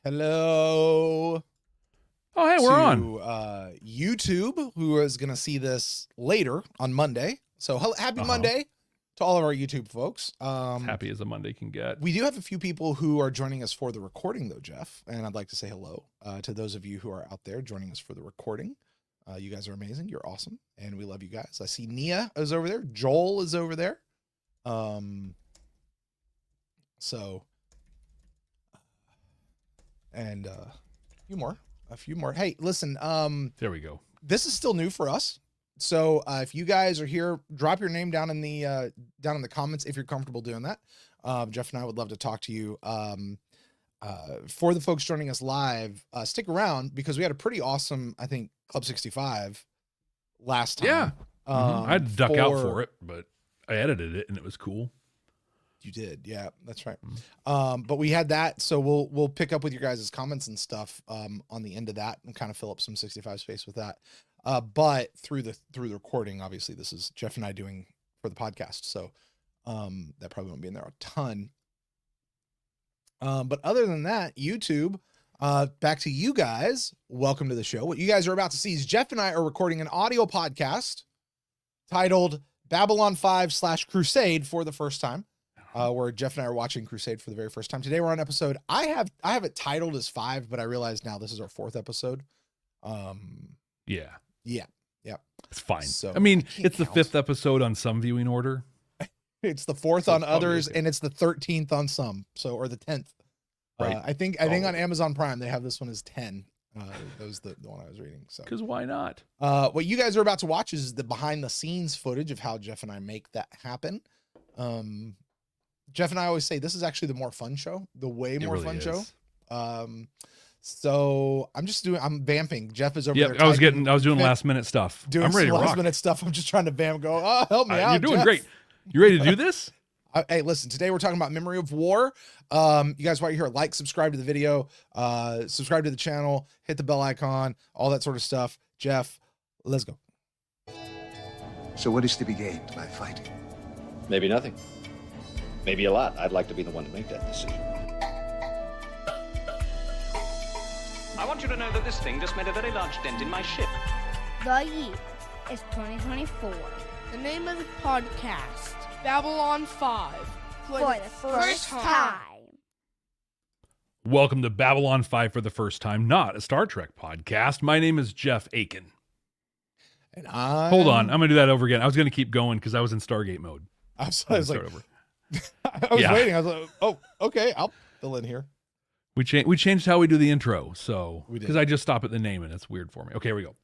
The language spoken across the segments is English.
Hello. Oh, hey, we're on. YouTube, who is going to see this later on Monday. So happy Monday to all of our YouTube folks. As happy as a Monday can get. We do have a few people who are joining us for the recording, though, Jeff. And I'd like to say hello to those of you who are out there joining us for the recording. You guys are amazing. You're awesome. And we love you guys. I see Nia is over there. Joel is over there. And a few more. Hey, listen, there we go. This is still new for us. So if you guys are here, drop your name down in the comments if you're comfortable doing that. Jeff and I would love to talk to you. For the folks joining us live, stick around because we had a pretty awesome, I think, Club 65 last time. Yeah. I had to duck out for it, but I edited it and it was cool. You did, yeah, that's right. But we had that, so we'll pick up with your guys' comments and stuff on the end of that and kind of fill up some 65 space with that. But through the recording, obviously, this is Jeff and I doing for the podcast, so that probably won't be in there a ton. But other than that, YouTube, back to you guys. Welcome to the show. What you guys are about to see is Jeff and I are recording an audio podcast titled Babylon 5/Crusade for the first time. Where Jeff and I are watching Crusade for the very first time. Today we're on episode. I have it titled as 5, but I realize now this is our 4th episode. Yeah. It's fine. So I mean, it's the 5th episode on some viewing order. It's the 4th on others, and it's the 13th on some. So, or the 10th. Right. I think on Amazon Prime they have this one as 10. That was the one I was reading. So, because why not? What you guys are about to watch is the behind the scenes footage of how Jeff and I make that happen. Jeff and I always say this is actually the more fun show, the way more fun show. So I'm vamping. Jeff is over there. I was doing last minute stuff. I'm ready to rock. Last minute stuff. I'm just trying to go, oh, help me out. You're doing Jeff. Great. You ready to do this? Hey, listen, today we're talking about Memory of War. You guys, while you're here, subscribe to the video, subscribe to the channel, hit the bell icon, all that sort of stuff. Jeff, let's go. So what is to be gained by fighting? Maybe nothing. Maybe a lot. I'd like to be the one to make that decision. I want you to know that this thing just made a very large dent in my ship. The year is 2024. The name of the podcast, Babylon 5. For the first time. Welcome to Babylon 5 for the first time, not a Star Trek podcast. My name is Jeff Akin. And Hold on, I'm going to do that over again. I was going to keep going because I was in Stargate mode. I was like, I was waiting. I was like, oh, okay, I'll fill in here. We changed how we do the intro, so we did, because I just stop at the name and it's weird for me. Okay, here we go.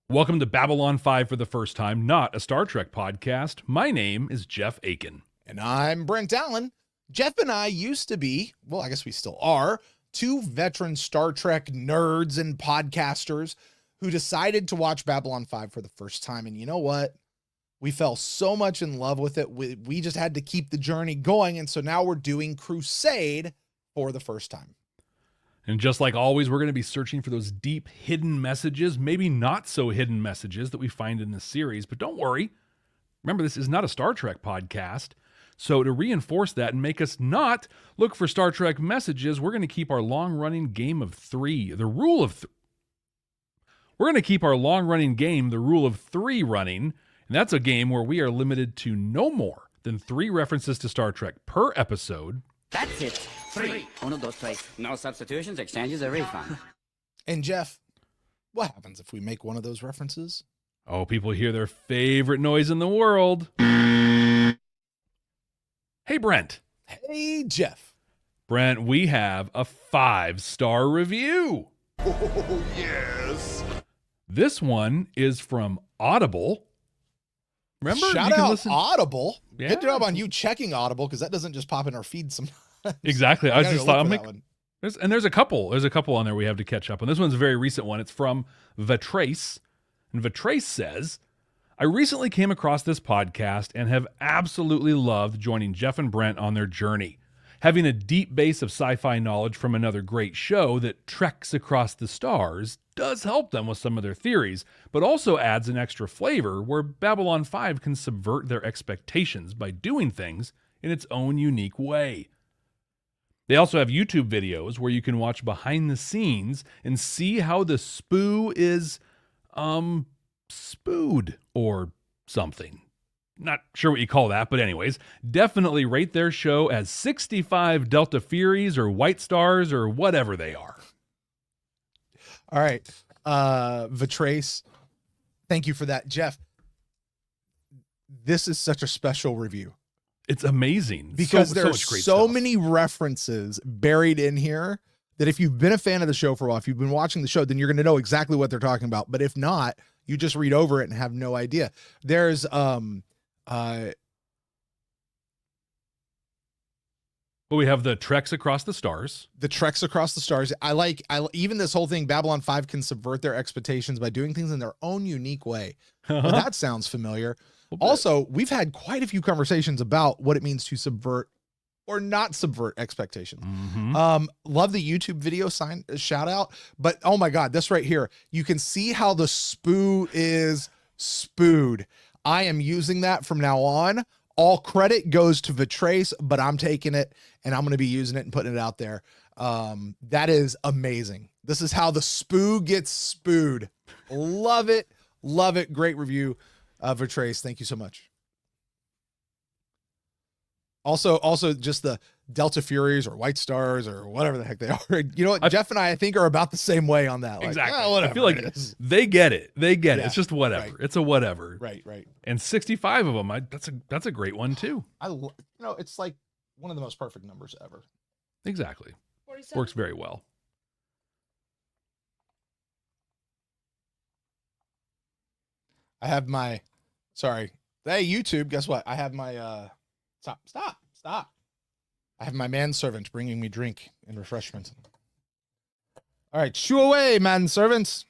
Welcome to Babylon 5 for the first time, not a Star Trek podcast. My name is Jeff Akin. And I'm Brent Allen. Jeff and I used to be, well, I guess we still are, 2 veteran Star Trek nerds and podcasters who decided to watch Babylon 5 for the first time. And you know what? We fell so much in love with it. We just had to keep the journey going. And so now we're doing Crusade for the first time. And just like always, we're going to be searching for those deep hidden messages, maybe not so hidden messages that we find in this series. But don't worry. Remember, this is not a Star Trek podcast. So to reinforce that and make us not look for Star Trek messages, we're going to keep our long-running game of 3, the rule of 3. We're going to keep our long-running game, the rule of 3, running. And that's a game where we are limited to no more than 3 references to Star Trek per episode. That's it. 3. 1, 2, 3. No substitutions, exchanges, or refund. And Jeff, what happens if we make one of those references? Oh, people hear their favorite noise in the world. Hey, Brent. Hey, Jeff. Brent, we have a 5-star review. Oh, yes. This one is from Audible. Remember? Shout out Audible. Yeah. Good job on you checking Audible, because that doesn't just pop in our feed sometimes. Exactly. I was just thought, there's a couple on there we have to catch up on. This one's a very recent one. It's from Vatrace. And Vatrace says, I recently came across this podcast and have absolutely loved joining Jeff and Brent on their journey. Having a deep base of sci-fi knowledge from another great show that treks across the stars does help them with some of their theories, but also adds an extra flavor where Babylon 5 can subvert their expectations by doing things in its own unique way. They also have YouTube videos where you can watch behind the scenes and see how the spoo is spooed or something. Not sure what you call that, but anyways, definitely rate their show as 65 Delta Furies or White Stars or whatever they are. All right. Vitrace, thank you for that. Jeff, this is such a special review. It's amazing. Because there's so many references buried in here that if you've been a fan of the show for a while, if you've been watching the show, then you're going to know exactly what they're talking about. But if not, you just read over it and have no idea. There's well, we have the Treks Across the Stars. The Treks Across the Stars. I even this whole thing, Babylon 5 can subvert their expectations by doing things in their own unique way. Well, that sounds familiar. Also, we've had quite a few conversations about what it means to subvert or not subvert expectations. Love the YouTube video shout out, but oh my God, this right here, you can see how the spoo is spooed. I am using that from now on. All credit goes to Vitrace, but I'm taking it and I'm going to be using it and putting it out there. That is amazing. This is how the spoo gets spooed. Love it. Love it. Great review, Vitrace. Thank you so much. Also just the Delta Furies or White Stars or whatever the heck they are. You know what? Jeff and I think are about the same way on that. Like, exactly. Oh, whatever. I feel like they get it. They get it. Yeah, It's just whatever. right. It's a whatever. Right. And 65 of them. That's a great one too. It's like one of the most perfect numbers ever. Exactly. 47. Works very well. I have my, sorry. Hey, YouTube, guess what? I have my, stop. I have my manservant bringing me drink and refreshment. All right, shoo away, manservants.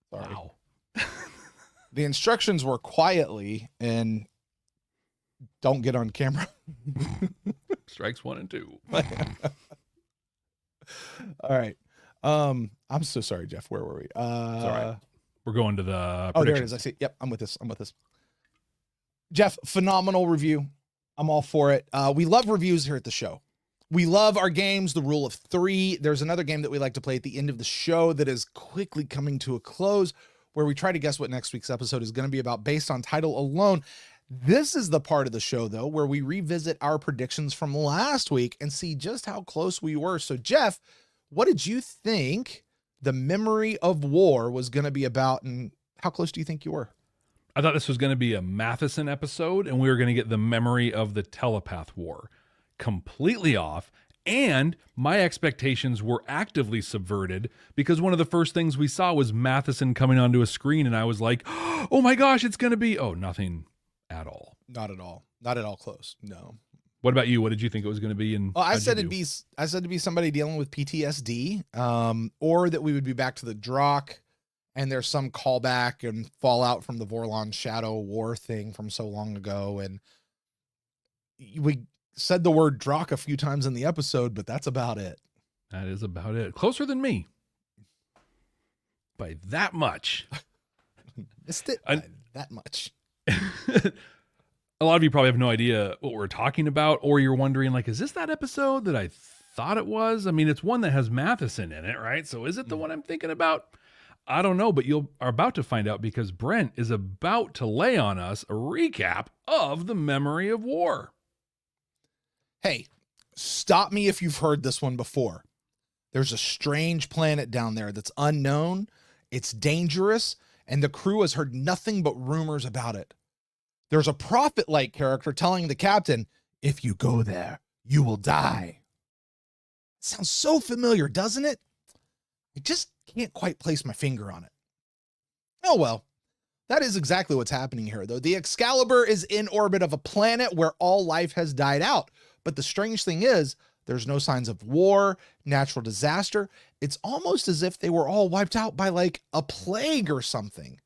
Sorry. Wow. The instructions were quietly and don't get on camera. Strikes 1 and 2. All right. I'm so sorry, Jeff. Where were we? It's all right. We're going to the Oh, there it is. I see. Yep, I'm with this. Jeff, phenomenal review. I'm all for it. We love reviews here at the show. We love our games, the rule of 3. There's another game that we like to play at the end of the show that is quickly coming to a close, where we try to guess what next week's episode is going to be about based on title alone. This is the part of the show, though, where we revisit our predictions from last week and see just how close we were. So, Jeff, what did you think the memory of war was going to be about, and how close do you think you were? I thought this was going to be a Matheson episode, and we were going to get the memory of the telepath war. Completely off, and my expectations were actively subverted because one of the first things we saw was Matheson coming onto a screen, and I was like, oh my gosh, it's going to be, nothing at all. Not at all. Not at all close. No. What about you? What did you think it was going to be? And I said to be somebody dealing with PTSD, or that we would be back to the Drock, and there's some callback and fallout from the Vorlon Shadow War thing from so long ago. And we said the word Drock a few times in the episode, but that's about it. That is about it. Closer than me. By that much. Missed it by that much. A lot of you probably have no idea what we're talking about, or you're wondering, like, is this that episode that I thought it was? I mean, it's one that has Matheson in it, right? So is it the one I'm thinking about? I don't know, but you are about to find out because Brent is about to lay on us a recap of the memory of war. Hey, stop me if you've heard this one before. There's a strange planet down there that's unknown. It's dangerous, and the crew has heard nothing but rumors about it. There's a prophet-like character telling the captain, if you go there, you will die. It sounds so familiar, doesn't it? I just can't quite place my finger on it. Oh well, that is exactly what's happening here, though. The Excalibur is in orbit of a planet where all life has died out. But the strange thing is, there's no signs of war, natural disaster. It's almost as if they were all wiped out by like a plague or something.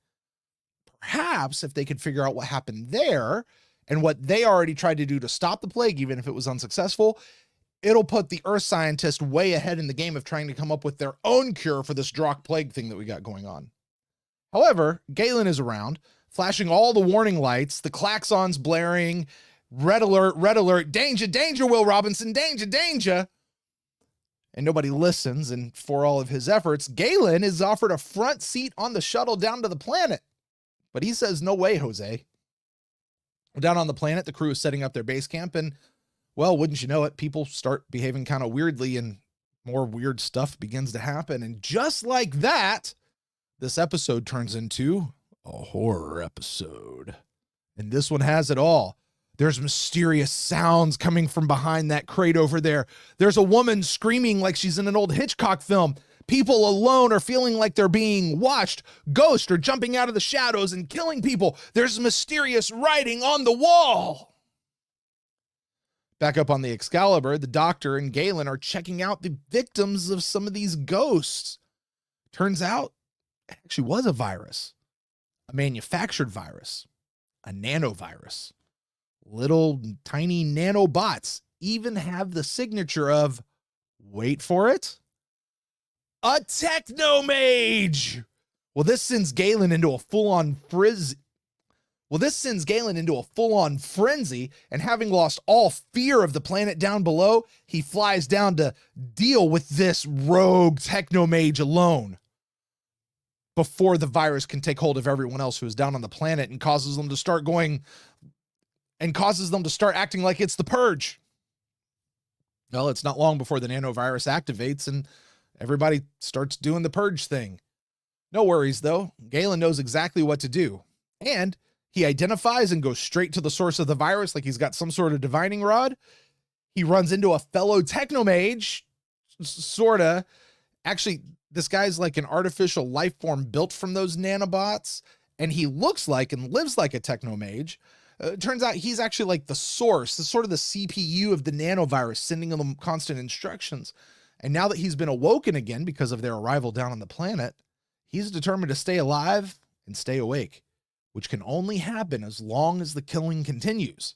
Perhaps if they could figure out what happened there and what they already tried to do to stop the plague, even if it was unsuccessful, it'll put the Earth scientists way ahead in the game of trying to come up with their own cure for this Drock plague thing that we got going on. However, Galen is around, flashing all the warning lights, the klaxons blaring, red alert, danger, danger, Will Robinson, danger, danger. And nobody listens, and for all of his efforts, Galen is offered a front seat on the shuttle down to the planet. But he says, no way, Jose. Down on the planet, the crew is setting up their base camp, and, well, wouldn't you know it, people start behaving kind of weirdly, and more weird stuff begins to happen. And just like that, this episode turns into a horror episode. And this one has it all. There's mysterious sounds coming from behind that crate over there. There's a woman screaming like she's in an old Hitchcock film. People alone are feeling like they're being watched. Ghosts are jumping out of the shadows and killing people. There's mysterious writing on the wall. Back up on the Excalibur, the Doctor and Galen are checking out the victims of some of these ghosts. Turns out it actually was a virus, a manufactured virus, a nanovirus. Little tiny nanobots even have the signature of, wait for it, a technomage. Well, this sends Galen into a full-on frenzy, and having lost all fear of the planet down below, he flies down to deal with this rogue technomage alone before the virus can take hold of everyone else who is down on the planet and causes them to start acting like it's the Purge. Well, it's not long before the nanovirus activates and everybody starts doing the Purge thing. No worries, though. Galen knows exactly what to do. And he identifies and goes straight to the source of the virus like he's got some sort of divining rod. He runs into a fellow technomage, sorta. Actually, this guy's like an artificial life form built from those nanobots, and he looks like and lives like a technomage. It turns out he's actually like the source, the sort of the CPU of the nanovirus, sending them constant instructions. And now that he's been awoken again because of their arrival down on the planet, he's determined to stay alive and stay awake, which can only happen as long as the killing continues.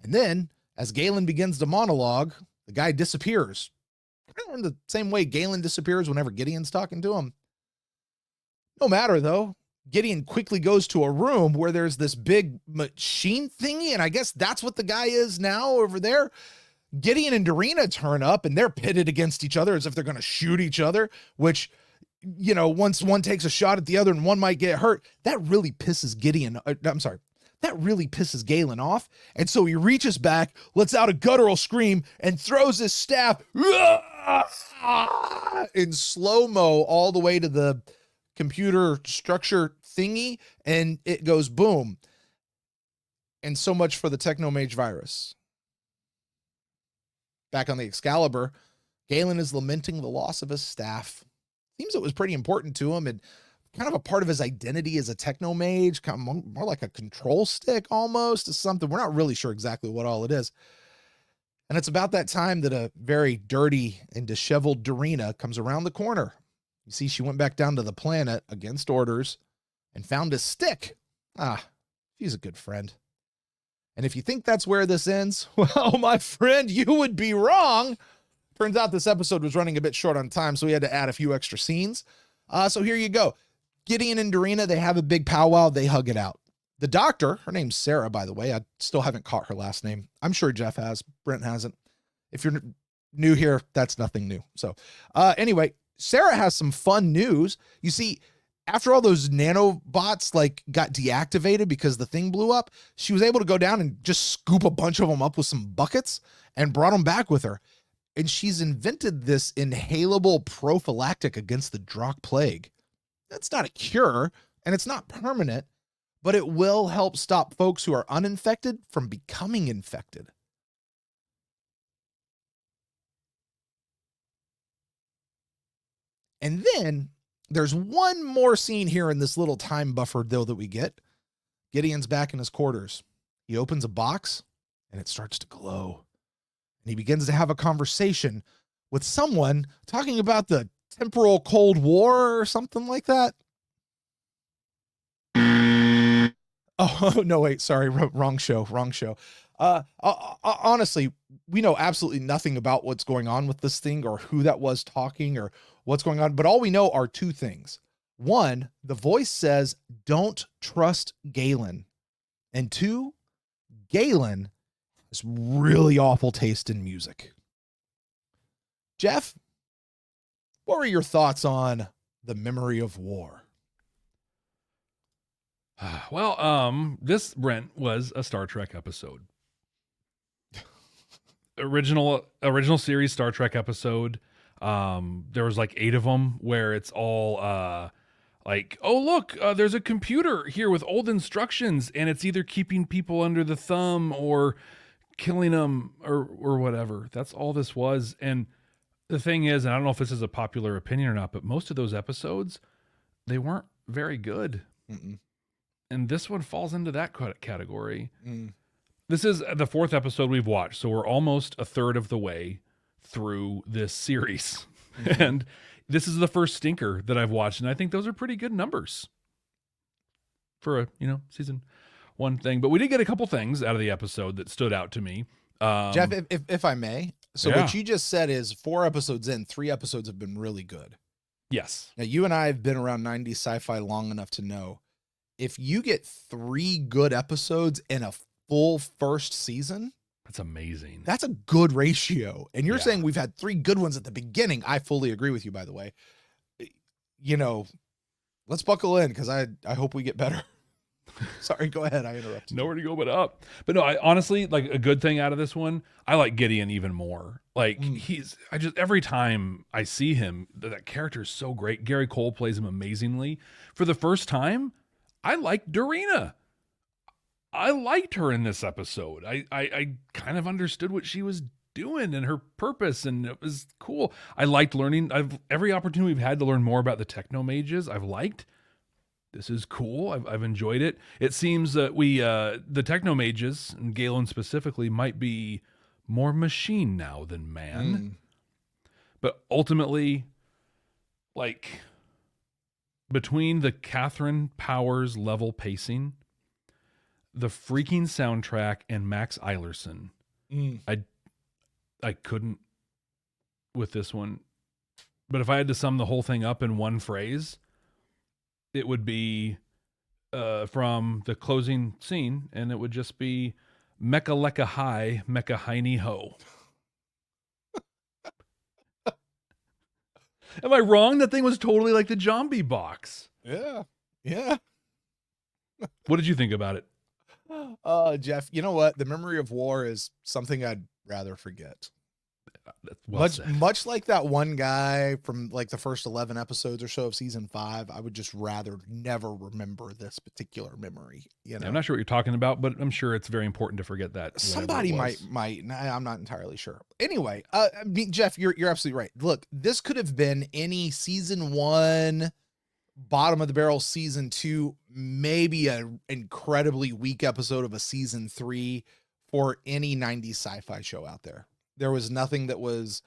And then, as Galen begins to monologue, the guy disappears. Kind of in the same way Galen disappears whenever Gideon's talking to him. No matter, though. Gideon quickly goes to a room where there's this big machine thingy, and I guess that's what the guy is now over there. Gideon and Darina turn up, and they're pitted against each other as if they're going to shoot each other, which, you know, once one takes a shot at the other and one might get hurt, that really pisses Galen off. And so he reaches back, lets out a guttural scream, and throws his staff in slow-mo all the way to the computer structure thingy, and it goes boom. And so much for the technomage virus. Back on the Excalibur, Galen is lamenting the loss of his staff. Seems it was pretty important to him and kind of a part of his identity as a technomage, kind of more like a control stick almost, is something. We're not really sure exactly what all it is. And it's about that time that a very dirty and disheveled Darina comes around the corner. You see, she went back down to the planet against orders and found a stick. She's a good friend. And if you think that's where this ends, well, my friend, you would be wrong. Turns out this episode was running a bit short on time, so we had to add a few extra scenes. So here you go. Gideon and Darina, they have a big powwow. They hug it out. The Doctor, her name's Sarah, by the way. I still haven't caught her last name. I'm sure Jeff has. Brent hasn't. If you're new here, that's nothing new. So anyway, Sarah has some fun news. You see, after all those nanobots got deactivated because the thing blew up, she was able to go down and just scoop a bunch of them up with some buckets and brought them back with her. And she's invented this inhalable prophylactic against the Drakh plague. That's not a cure, and it's not permanent, but it will help stop folks who are uninfected from becoming infected. And then there's one more scene here in this little time buffer, though, that we get. Gideon's back in his quarters. He opens a box, and it starts to glow. And he begins to have a conversation with someone talking about the temporal Cold War or something like that. Oh, no, wait, sorry, wrong show. Honestly, we know absolutely nothing about what's going on with this thing or who that was talking or what's going on, but all we know are two things. One, the voice says, don't trust Galen. And two, Galen this really awful taste in music. Jeff, what were your thoughts on The Memory of War? Well, this, Brent, was a Star Trek episode. Original series Star Trek episode. There was like 8 of them where it's all like, oh look, there's a computer here with old instructions, and it's either keeping people under the thumb or killing them or whatever. That's all this was. And the thing is, and I don't know if this is a popular opinion or not, but most of those episodes, they weren't very good. Mm-mm. And this one falls into that category. Mm. This is the 4th episode we've watched, so we're almost a third of the way through this series. Mm-hmm. And this is the first stinker that I've watched, and I think those are pretty good numbers for a, season 1 thing. But we did get a couple things out of the episode that stood out to me. Jeff, if I may, so Yeah. what you just said is 4 episodes in, 3 episodes have been really good. Yes. Now, you and I have been around 90s sci-fi long enough to know if you get 3 good episodes in a full first season, That's amazing. that's a good ratio. And you're Yeah. saying we've had 3 good ones at the beginning. I fully agree with you, by the way. Let's buckle in because I hope we get better. Sorry, go ahead. I interrupted. Nowhere to go but up. But no, I honestly, like, a good thing out of this one, I like Gideon even more. Like, every time I see him, that character is so great. Gary Cole plays him amazingly. For the first time, I liked Dorina. I liked her in this episode. I kind of understood what she was doing and her purpose, and it was cool. I liked learning. Every opportunity we've had to learn more about the techno mages, I've liked. This is cool. I've enjoyed it. It seems that the techno mages, and Galen specifically, might be more machine now than man. But ultimately, like, between the Catherine Powers level pacing, the freaking soundtrack, and Max Eilerson, I couldn't with this one. But if I had to sum the whole thing up in one phrase, it would be from the closing scene, and it would just be Mecca Lecca High, Mecca Heiny Ho. Am I wrong? That thing was totally like the zombie box. Yeah. What did you think about it? Jeff, you know what? The Memory of War is something I'd rather forget. Well said. Much like that one guy from like the first 11 episodes or so of season 5, I would just rather never remember this particular memory. I'm not sure what you're talking about, but I'm sure it's very important to forget that. Somebody might. I'm not entirely sure. Anyway, Jeff, you're absolutely right. Look, this could have been any season 1, bottom of the barrel season 2, maybe an incredibly weak episode of a season 3 for any 90s sci-fi show out there. There was nothing that was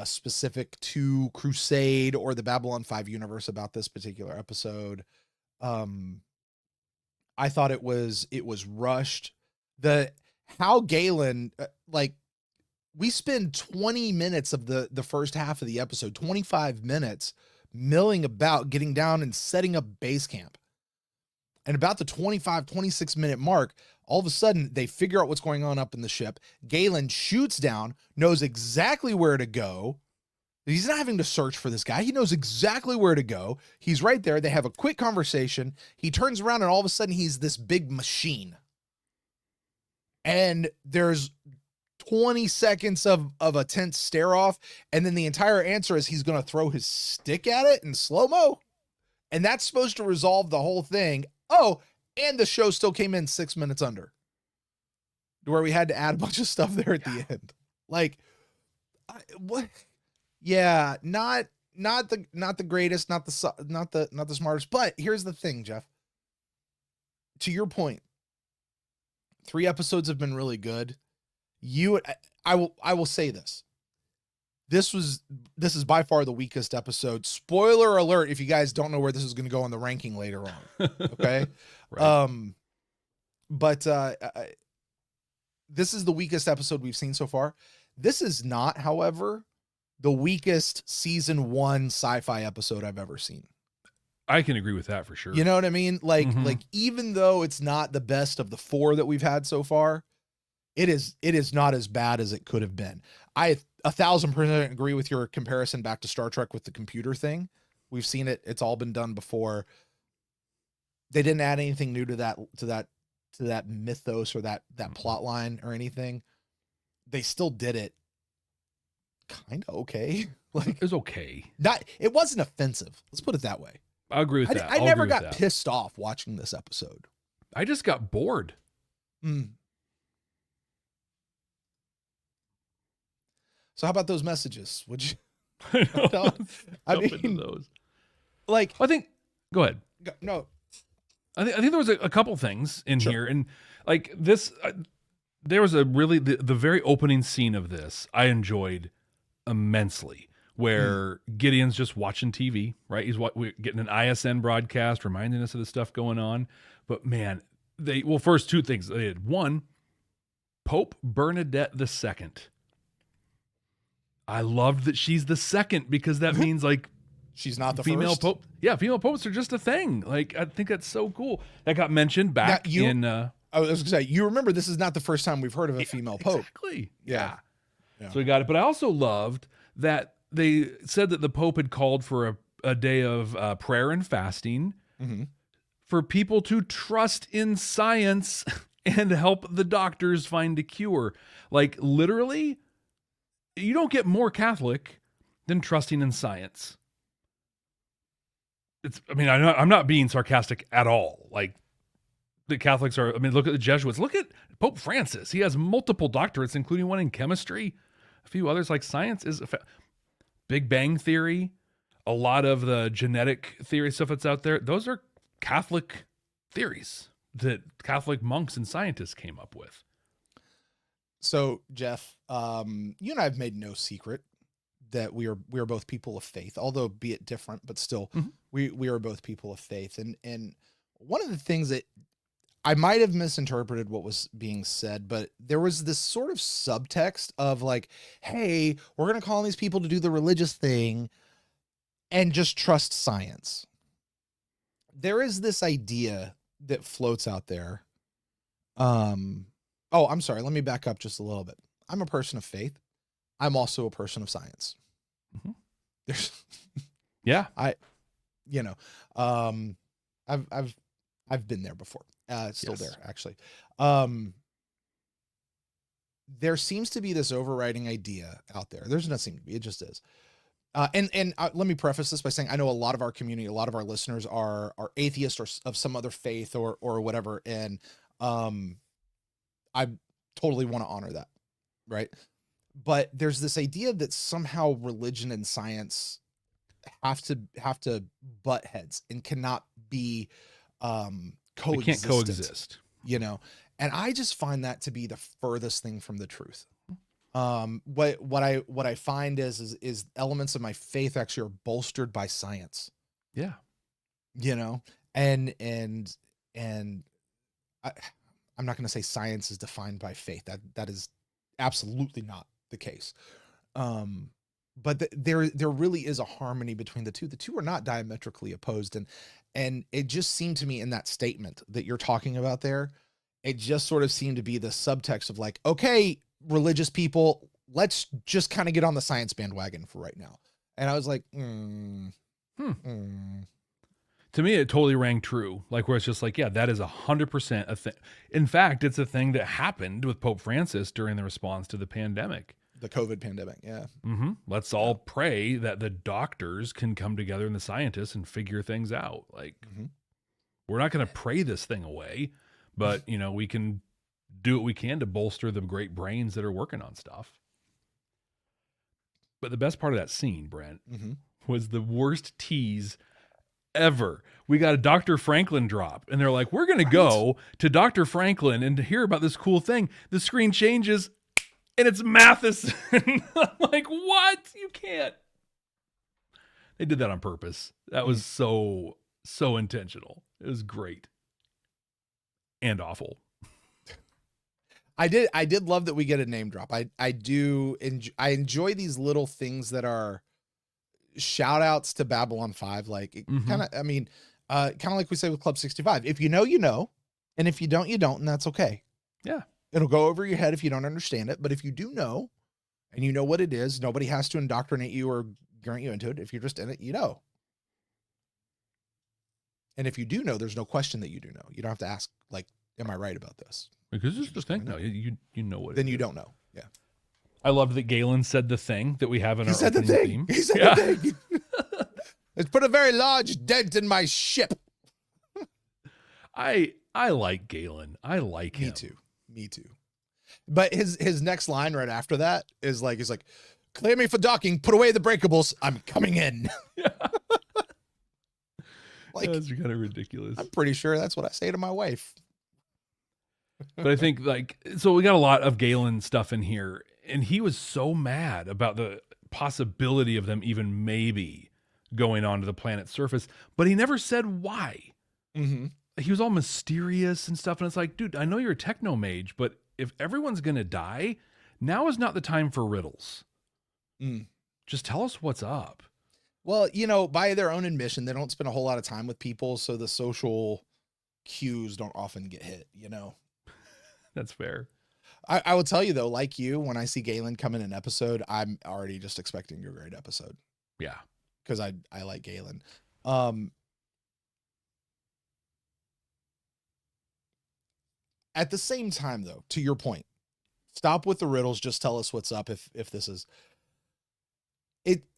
specific to Crusade or the Babylon 5 universe about this particular episode. I thought it was rushed. How Galen, we spend 20 minutes of the first half of the episode, 25 minutes milling about, getting down and setting up base camp. And about the 26 minute mark, all of a sudden they figure out what's going on up in the ship. Galen shoots down, knows exactly where to go. He's not having to search for this guy. He knows exactly where to go. He's right there. They have a quick conversation. He turns around and all of a sudden he's this big machine. And there's 20 seconds of a tense stare off. And then the entire answer is he's going to throw his stick at it in slow-mo. And that's supposed to resolve the whole thing. Oh, and the show still came in 6 minutes under, where we had to add a bunch of stuff there at the end. Like, what? Yeah, not the greatest, not the smartest. But here's the thing, Jeff. To your point, 3 episodes have been really good. I will say this. This is by far the weakest episode. Spoiler alert if you guys don't know where this is going to go on the ranking later on. Okay? Right. But this is the weakest episode we've seen so far. This is not, however, the weakest season 1 sci-fi episode I've ever seen. I can agree with that for sure. You know what I mean? Like Mhm. even though it's not the best of the 4 that we've had so far, it is not as bad as it could have been. I 1,000% agree with your comparison back to Star Trek with the computer thing. We've seen it. It's all been done before. They didn't add anything new to that mythos or that plot line or anything. They still did it kind of okay. Like, It was okay. It wasn't offensive. Let's put it that way. I agree with that. I never got pissed off watching this episode. I just got bored. So how about those messages? Would you? I mean, those. Like, I think. Go ahead. No. I think there was a couple things in Sure. here, and like this, there was a really the very opening scene of this I enjoyed immensely, where Gideon's just watching TV, right? We're getting an ISN broadcast reminding us of the stuff going on. But man, first two things they did. One, Pope Bernadette II. I loved that she's the second, because that means like she's not the female first. pope. Yeah, female popes are just a thing. Like, I think that's so cool. That got mentioned back in. I was going to say, you remember this is not the first time we've heard of a female pope. Exactly. Yeah. So we got it. But I also loved that they said that the Pope had called for a day of prayer and fasting for people to trust in science and help the doctors find a cure. Like, literally, you don't get more Catholic than trusting in science. I'm not being sarcastic at all. Like, the Catholics are, look at the Jesuits. Look at Pope Francis. He has multiple doctorates, including one in chemistry. A few others, like science is Big Bang Theory. A lot of the genetic theory stuff that's out there, those are Catholic theories that Catholic monks and scientists came up with. So, Jeff, you and I have made no secret that we are both people of faith, although be it different, but still we are both people of faith. And one of the things that I might have misinterpreted what was being said, but there was this sort of subtext of like, hey, we're going to call on these people to do the religious thing and just trust science. There is this idea that floats out there. I'm sorry. Let me back up just a little bit. I'm a person of faith. I'm also a person of science. There's, I've been there before. Still there, actually. There seems to be this overriding idea out there. There's not seem to be, it just is. And let me preface this by saying, I know a lot of our community, a lot of our listeners are atheists or of some other faith or whatever. And, I totally want to honor that. Right. But there's this idea that somehow religion and science have to butt heads and cannot be, They can't coexist, and I just find that to be the furthest thing from the truth. What I find is elements of my faith actually are bolstered by science. Yeah. And I'm not going to say science is defined by faith. That is absolutely not the case. But there really is a harmony between the two. The two are not diametrically opposed. And it just seemed to me in that statement that you're talking about there, it just sort of seemed to be the subtext of like, okay, religious people, let's just kind of get on the science bandwagon for right now. And I was like, To me, it totally rang true. Like, where it's just like, yeah, that is 100% a thing. In fact, it's a thing that happened with Pope Francis during the response to the pandemic. The COVID pandemic, yeah. Let's all pray that the doctors can come together and the scientists and figure things out. Like, we're not going to pray this thing away, but, we can do what we can to bolster the great brains that are working on stuff. But the best part of that scene, Brent, was the worst tease ever. We got a Dr. Franklin drop, and they're like, we're going to go to Dr. Franklin and to hear about this cool thing. The screen changes, and it's Matheson. I'm like, what? You can't. They did that on purpose. That was so intentional. It was great. And awful. I did love that we get a name drop. I enjoy these little things that are shout outs to Babylon 5. Like kind of like we say with Club 65. If you know, you know. And if you don't, you don't. And that's okay. Yeah. It'll go over your head if you don't understand it. But if you do know, and you know what it is, nobody has to indoctrinate you or grant you into it. If you're just in it, you know. And if you do know, there's no question that you do know. You don't have to ask, like, am I right about this? Because this is the thing. No, you know what. Then you don't know. Yeah. I loved that Galen said the thing that we have in our opening theme. He said the thing. It's put a very large dent in my ship. I like Galen. I like him. Me too. But his next line right after that is like, he's like, clear me for docking, put away the breakables. I'm coming in. Yeah. Like, that's kind of ridiculous. I'm pretty sure that's what I say to my wife. But I think, like, so we got a lot of Galen stuff in here, and he was so mad about the possibility of them even maybe going onto the planet's surface, but he never said why. Mm-hmm. He was all mysterious and stuff, and it's like, dude, I know you're a techno mage, but if everyone's gonna die, now is not the time for riddles. Just tell us what's up. Well, you know, by their own admission, they don't spend a whole lot of time with people, so the social cues don't often get hit, you know? That's fair. I will tell you, though, like you, when I see Galen come in an episode, I'm already just expecting a great episode. Yeah. Because I like Galen. At the same time, though, to your point, stop with the riddles. Just tell us what's up if this is...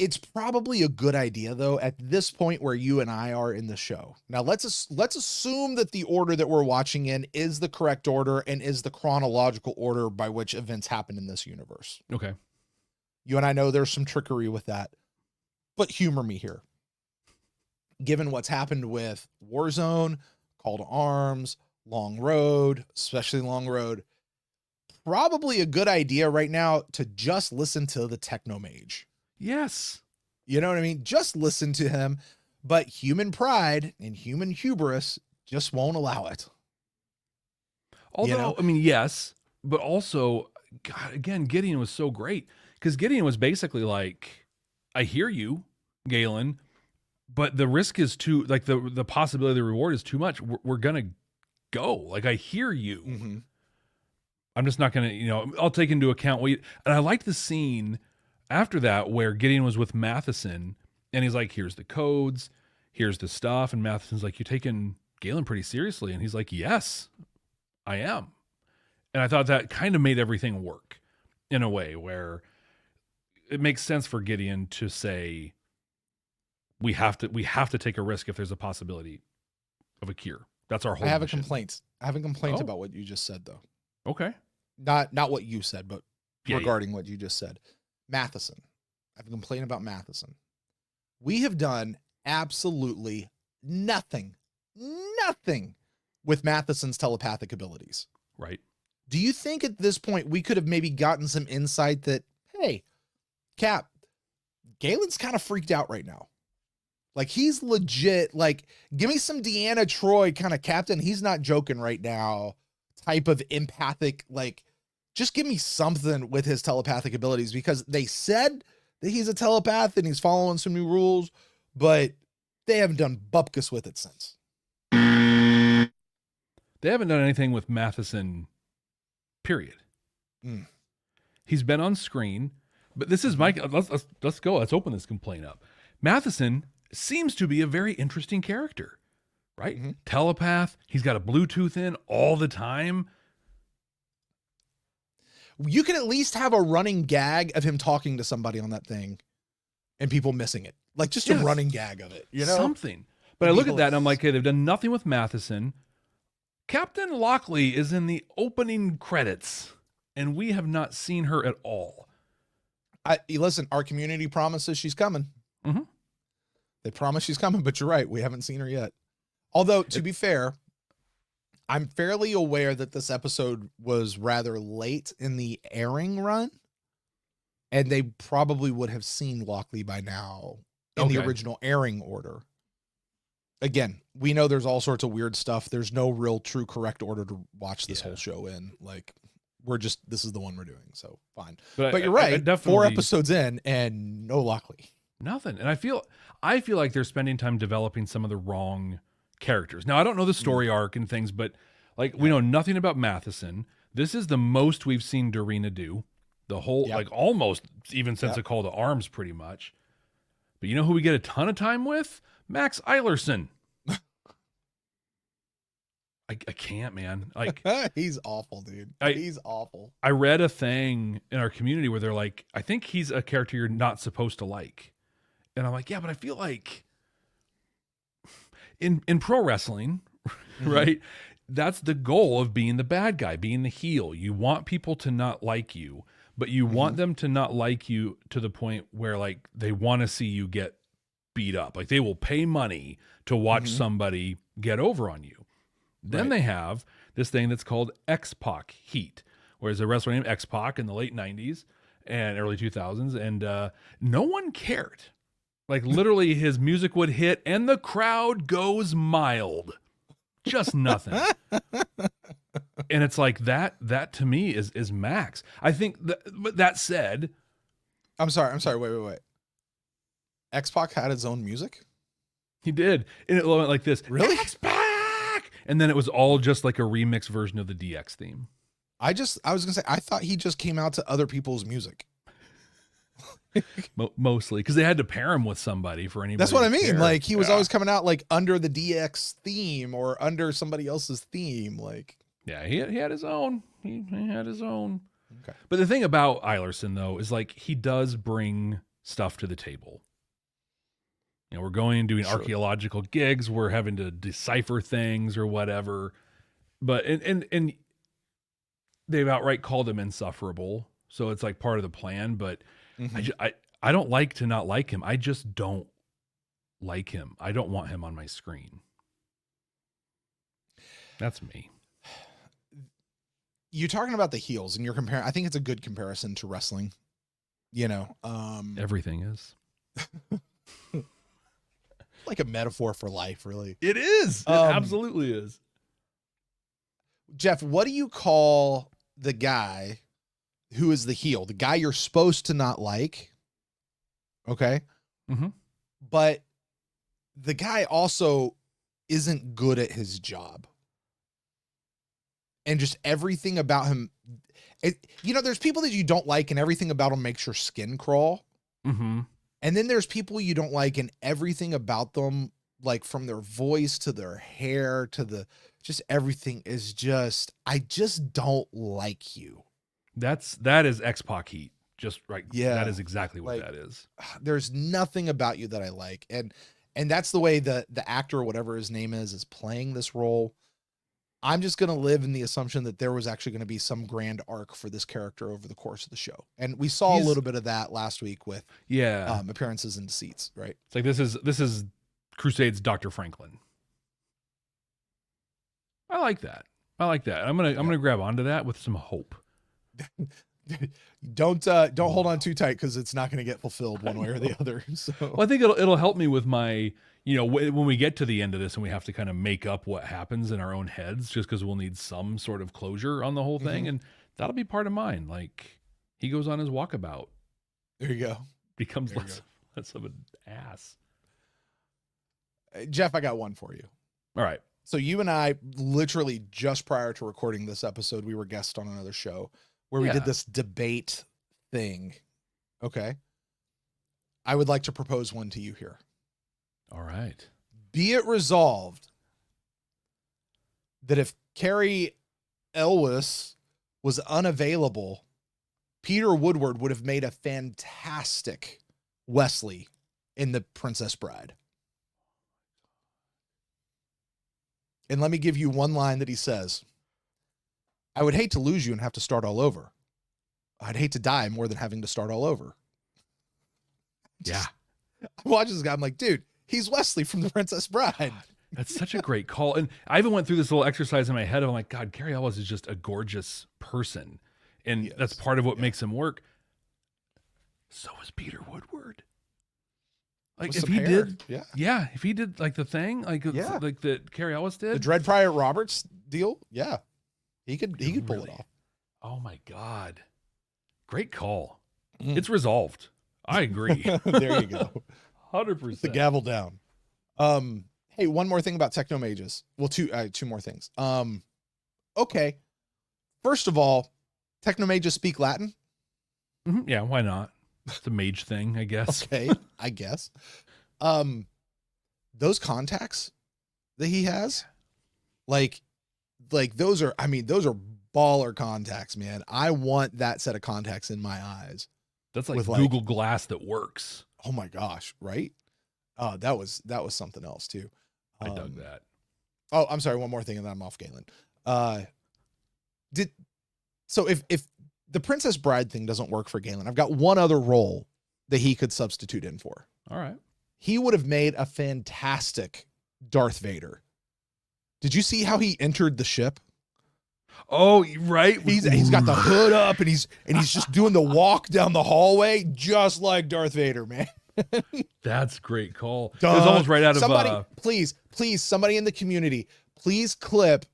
It's probably a good idea, though, at this point where you and I are in the show. Now, let's assume that the order that we're watching in is the correct order and is the chronological order by which events happen in this universe. Okay. You and I know there's some trickery with that, but humor me here. Given what's happened with Warzone, Call to Arms, Long Road, especially Long Road, probably a good idea right now to just listen to the Techno Mage. Yes. You know what I mean? Just listen to him, but human pride and human hubris just won't allow it. Although, you know? I mean, yes, but also, God, again, Gideon was so great because Gideon was basically like, I hear you, Galen, but the risk is too, like the possibility of the reward is too much. We're going to go. Like, I hear you. Mm-hmm. I'm just not going to, you know, I'll take into account what you, and I liked the scene after that where Gideon was with Matheson and he's like, here's the codes, here's the stuff. And Matheson's like, you're taking Galen pretty seriously. And he's like, yes, I am. And I thought that kind of made everything work in a way where it makes sense for Gideon to say, we have to take a risk if there's a possibility of a cure. That's our whole I have mission. a complaint. I have a complaint about what you just said, though. Okay. Not what you said, but regarding yeah. what you just said. Matheson. I have a complaint about Matheson. We have done absolutely nothing with Matheson's telepathic abilities. Right. Do you think at this point we could have maybe gotten some insight that, hey, Cap, Galen's kind of freaked out right now. Like, he's legit, like, give me some Deanna Troi kind of captain. He's not joking right now type of empathic, like, just give me something with his telepathic abilities, because they said that he's a telepath and he's following some new rules, but they haven't done bupkis with it since. They haven't done anything with Matheson, period. He's been on screen, but this is my, let's go. Let's open this complaint up. Matheson seems to be a very interesting character, right? Mm-hmm. Telepath. He's got a Bluetooth in all the time. You can at least have a running gag of him talking to somebody on that thing and people missing it. Like, just a running gag of it, you know? Something. But I look at that and I'm like, hey, they've done nothing with Matheson. Captain Lockley is in the opening credits and we have not seen her at all. Listen, our community promises she's coming. Mm-hmm. They promise she's coming, but you're right. We haven't seen her yet. Although, to be fair, I'm fairly aware that this episode was rather late in the airing run, and they probably would have seen Lockley by now in the original airing order. Again, we know there's all sorts of weird stuff. There's no real true correct order to watch this whole show in. Like, this is the one we're doing, so fine. But you're right. I 4 episodes in and no Lockley. Nothing. And I feel like they're spending time developing some of the wrong characters. Now, I don't know the story arc and things, but like we know nothing about Matheson. This is the most we've seen Dorina do. The whole, like almost even since a call to arms pretty much. But you know who we get a ton of time with? Max Eilerson. I can't, man. Like he's awful, dude. He's awful. I read a thing in our community where they're like, I think he's a character you're not supposed to like. And I'm like, yeah, but I feel like in pro wrestling, right? That's the goal of being the bad guy, being the heel. You want people to not like you, but you want them to not like you to the point where like they want to see you get beat up. Like they will pay money to watch somebody get over on you. Then they have this thing that's called X-Pac heat, where there's a wrestler named X-Pac in the late 90s and early 2000s, and no one cared. Like literally his music would hit and the crowd goes mild. Just nothing. And it's like that to me is Max. I think but that said, I'm sorry. Wait. X-Pac had his own music? He did. And it went like this. Really? X-Pac! And then it was all just like a remix version of the DX theme. I was gonna say, I thought he just came out to other people's music. Mostly because they had to pair him with somebody for anybody. That's what I mean. Care. Like he was always coming out like under the DX theme or under somebody else's theme. Like, yeah, he had his own. He had his own. Okay. But the thing about Eilerson though is like he does bring stuff to the table. You know, we're going and doing archaeological gigs. We're having to decipher things or whatever. But and they've outright called him insufferable. So it's like part of the plan. But I don't like to not like him. I just don't like him. I don't want him on my screen. That's me. You're talking about the heels and you're comparing. I think it's a good comparison to wrestling. You know, everything is. Like a metaphor for life, really. It is. It absolutely is. Jeff, what do you call the guy who is the heel? The guy you're supposed to not like. Okay. But the guy also isn't good at his job. And just everything about him. There's people that you don't like and everything about them makes your skin crawl. And then there's people you don't like and everything about them, like from their voice to their hair to just everything is just, I just don't like you. That is X-Pac heat. Just right. Yeah. That is exactly what that is. There's nothing about you that I like. And that's the way the actor or whatever his name is playing this role. I'm just going to live in the assumption that there was actually going to be some grand arc for this character over the course of the show. And we saw a little bit of that last week with appearances and deceits, right? It's like, this is Crusade's Dr. Franklin. I like that. I'm going to grab onto that with some hope. Don't hold on too tight, 'cause it's not going to get fulfilled one way or the other. So well, I think it'll help me with my, when we get to the end of this and we have to kind of make up what happens in our own heads, just because we'll need some sort of closure on the whole thing. And that'll be part of mine. Like he goes on his walkabout. There you go. Becomes less of an ass. Jeff, I got one for you. All right. So you and I literally just prior to recording this episode, we were guests on another show where we did this debate thing. Okay. I would like to propose one to you here. All right. Be it resolved that if Carrie Elwes was unavailable, Peter Woodward would have made a fantastic Wesley in The Princess Bride. And let me give you one line that he says. I would hate to lose you and have to start all over. I'd hate to die more than having to start all over. Yeah. I watch this guy. I'm like, dude, he's Wesley from The Princess Bride. God, that's such a great call. And I even went through this little exercise in my head. I'm like, God, Carrie Elwes is just a gorgeous person. And that's part of what makes him work. So is Peter Woodward. Like if he did, if he did like the thing, like that Carrie Elwes did, the Dread Pirate Roberts deal, he could pull it off. Oh my God, great call! It's resolved. I agree. There you go, 100%. The gavel down. Hey, one more thing about Technomages. Well, two more things. Okay, First of all, technomages speak Latin. Yeah, why not? It's a mage thing, I guess. Okay, I guess. Those contacts that he has, like those are baller contacts, man. I want that set of contacts in my eyes. That's like Google Glass that works. Oh my gosh, right? That was something else too. I dug that. Oh, I'm sorry. One more thing, and then I'm off, Galen. If the Princess Bride thing doesn't work for Galen, I've got one other role that he could substitute in for. All right. He would have made a fantastic Darth Vader. Did you see how he entered the ship? Oh, right. He's got the hood up and he's just doing the walk down the hallway, just like Darth Vader, man. That's a great call. It was almost right out of please, somebody in the community, please clip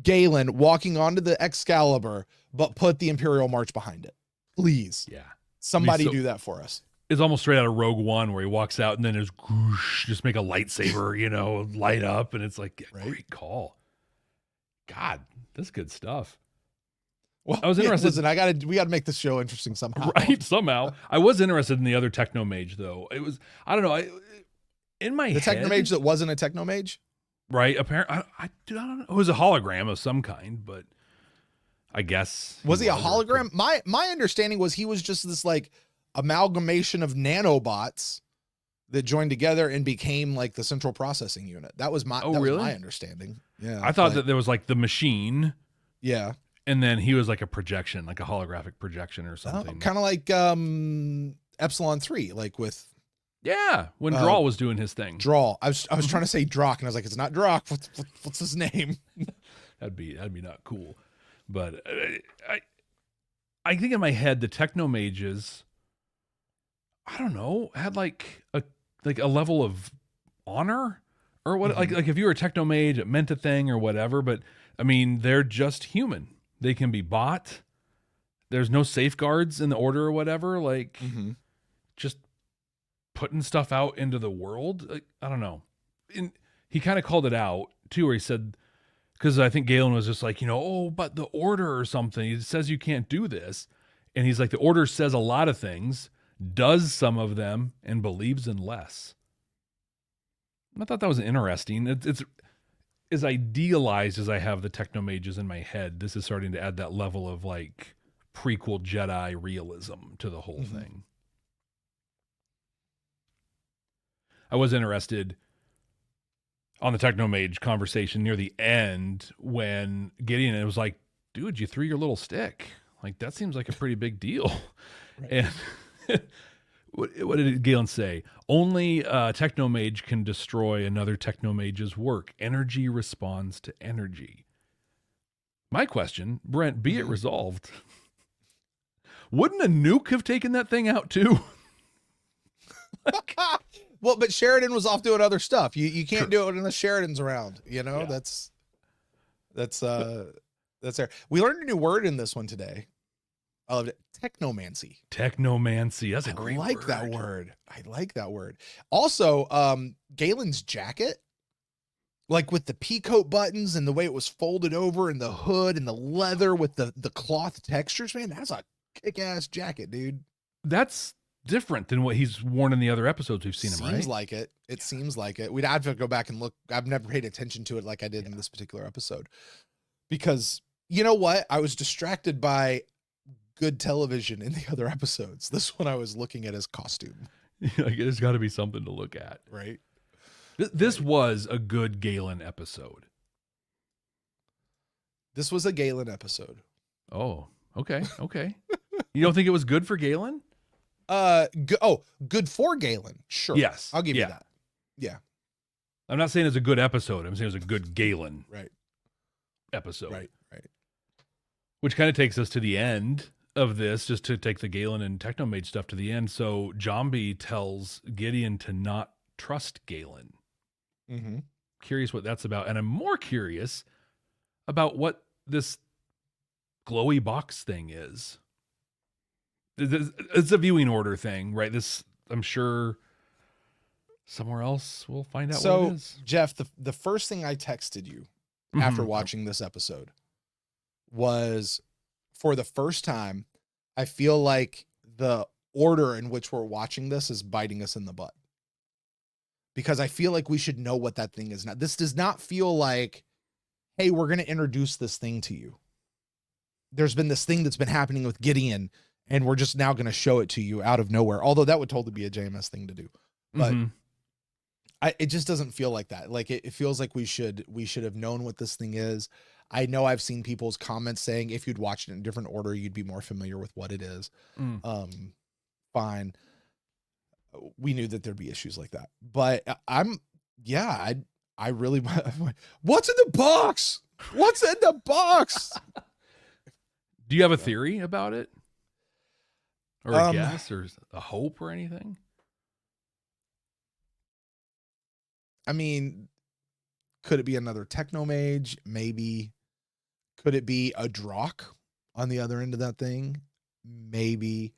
Galen walking onto the Excalibur, but put the Imperial March behind it. Please. Yeah. Somebody do that for us. It's almost straight out of Rogue One, where he walks out and then there's whoosh, just make a lightsaber, light up, and it's like, great call. God, that's good stuff. Well, I was interested. Listen, we gotta make this show interesting somehow. Right, somehow. I was interested in the other Technomage, though. It was, I don't know, in my the head. Technomage that wasn't a Technomage? Right, apparently, I don't know. It was a hologram of some kind, but I guess. Was he a hologram? My understanding was he was just this like amalgamation of nanobots that joined together and became like the central processing unit. That was my my understanding. Yeah. I thought that there was like the machine. Yeah. And then he was like a projection, like a holographic projection or something. Kind of like Epsilon 3, like with when Draw was doing his thing. Draw. I was trying to say Drock, and I was like, it's not Drock. What's his name? that'd be not cool. But I think in my head the Technomages, I don't know, had like a level of honor or what, like if you were a Technomage, it meant a thing or whatever, but I mean, they're just human. They can be bought. There's no safeguards in the order or whatever, like just putting stuff out into the world. Like, I don't know. He kind of called it out too, where he said, because I think Galen was just like, but the order or something, it says you can't do this. And he's like, the order says a lot of things, does some of them, and believes in less. I thought that was interesting. It's as idealized as I have the Technomages in my head. This is starting to add that level of like prequel Jedi realism to the whole thing. I was interested on the Technomage conversation near the end when Gideon was like, dude, you threw your little stick. Like, that seems like a pretty big deal. Right. And what did Galen say? Only a Technomage can destroy another Technomage's work. Energy responds to energy. My question, Brent, be it resolved. Wouldn't a nuke have taken that thing out too? Well, but Sheridan was off doing other stuff. You can't do it unless Sheridan's around. That's there. We learned a new word in this one today. I loved it. Technomancy. Technomancy. That's a great word. I like that word. Also, Galen's jacket, like with the peacoat buttons and the way it was folded over and the hood and the leather with the cloth textures, man, that's a kick-ass jacket, dude. That's different than what he's worn in the other episodes we've seen him, right? Seems like it. It seems like it. We'd have to go back and look. I've never paid attention to it like I did in this particular episode. Because, you know what? I was distracted by good television in the other episodes. This one I was looking at his costume. Like, there's got to be something to look at. Right? This was a good Galen episode. This was a Galen episode. Oh, okay. You don't think it was good for Galen? Good for Galen. Sure. Yes. I'll give you that. Yeah. I'm not saying it's a good episode. I'm saying it's a good Galen episode. Right. Which kind of takes us to the end of this, just to take the Galen and Technomage stuff to the end. So Jambi tells Gideon to not trust Galen. Curious what that's about. And I'm more curious about what this glowy box thing is. It's a viewing order thing, right? This, I'm sure somewhere else we'll find out what it is. Jeff, the first thing I texted you after watching this episode was, for the first time, I feel like the order in which we're watching this is biting us in the butt. Because I feel like we should know what that thing is now. This does not feel like, hey, we're going to introduce this thing to you. There's been this thing that's been happening with Gideon, and we're just now going to show it to you out of nowhere. Although that would totally be a JMS thing to do. But it just doesn't feel like that. Like it feels like we should have known what this thing is. I know I've seen people's comments saying if you'd watched it in a different order, you'd be more familiar with what it is. Fine. We knew that there'd be issues like that, but I really, what's in the box? What's in the box? Do you have a theory about it? Or a guess or a hope or anything? I mean, could it be another Technomage? Maybe. Could it be a Drock on the other end of that thing? Maybe.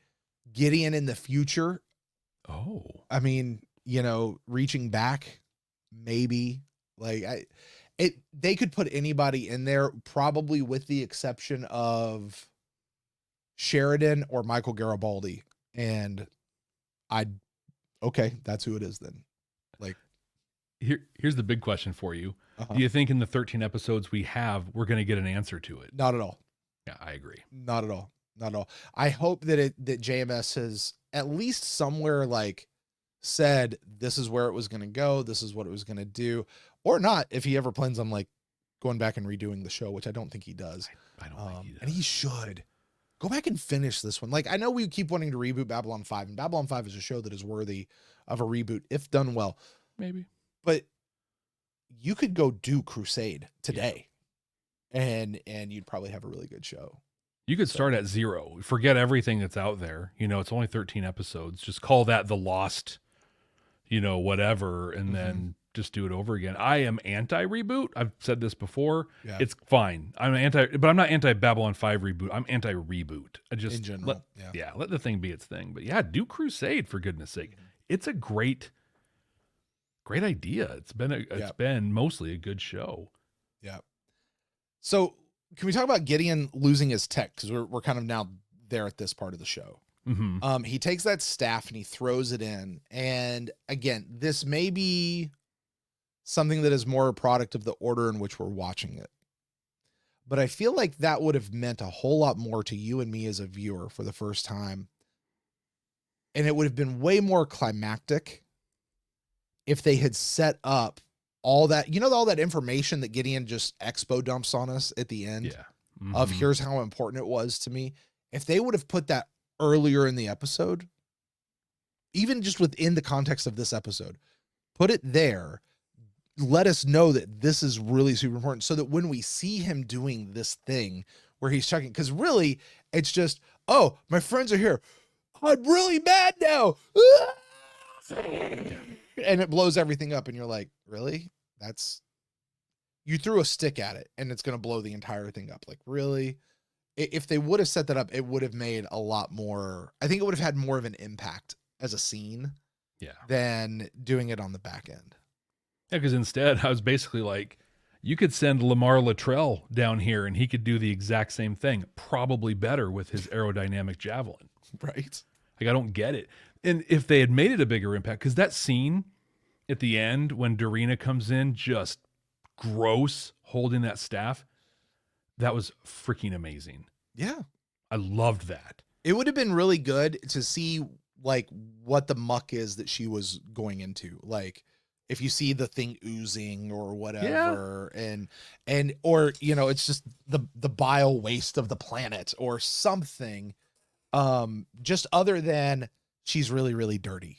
Gideon in the future? Oh. I mean, reaching back, maybe. Like they could put anybody in there, probably with the exception of Sheridan or Michael Garibaldi. And okay, that's who it is then. Like, here's the big question for you. Do you think in the 13 episodes we're going to get an answer to it? Not at all. Yeah, I agree. Not at all. Not at all. I hope that JMS has at least somewhere like said this is where it was going to go, this is what it was going to do, or not. If he ever plans on like going back and redoing the show, which I don't think he does. I don't think he does. And he should go back and finish this one. Like, I know we keep wanting to reboot Babylon 5, and Babylon 5 is a show that is worthy of a reboot if done well. Maybe. But you could go do Crusade today, and you'd probably have a really good show. You could start at 0. Forget everything that's out there. It's only 13 episodes. Just call that the lost, whatever, and then just do it over again. I am anti-reboot. I've said this before. Yeah. It's fine. But I'm not anti-Babylon 5 reboot. I'm anti-reboot. I just in general, let the thing be its thing. But yeah, do Crusade for goodness sake. It's a great idea. It's been mostly a good show. Yeah. So can we talk about Gideon losing his tech? Because we're kind of now there at this part of the show. He takes that staff and he throws it in. And again, this may be something that is more a product of the order in which we're watching it. But I feel like that would have meant a whole lot more to you and me as a viewer for the first time. And it would have been way more climactic if they had set up all that, all that information that Gideon just expo dumps on us at the end of here's how important it was to me. If they would have put that earlier in the episode, even just within the context of this episode, put it there, let us know that this is really super important so that when we see him doing this thing where he's checking, because really it's just, oh, my friends are here. I'm really mad now. And it blows everything up. And you're like, really? You threw a stick at it and it's going to blow the entire thing up. Like, really? If they would have set that up, it would have made a lot more. I think it would have had more of an impact as a scene than doing it on the back end. Yeah, because instead I was basically like, you could send Lamar Luttrell down here and he could do the exact same thing, probably better with his aerodynamic javelin. Right. Like, I don't get it. And if they had made it a bigger impact, because that scene at the end when Darina comes in, just gross, holding that staff, that was freaking amazing. Yeah. I loved that. It would have been really good to see like what the muck is that she was going into. Like if you see the thing oozing or whatever, and or it's just the bile waste of the planet or something. Just other than she's really, really dirty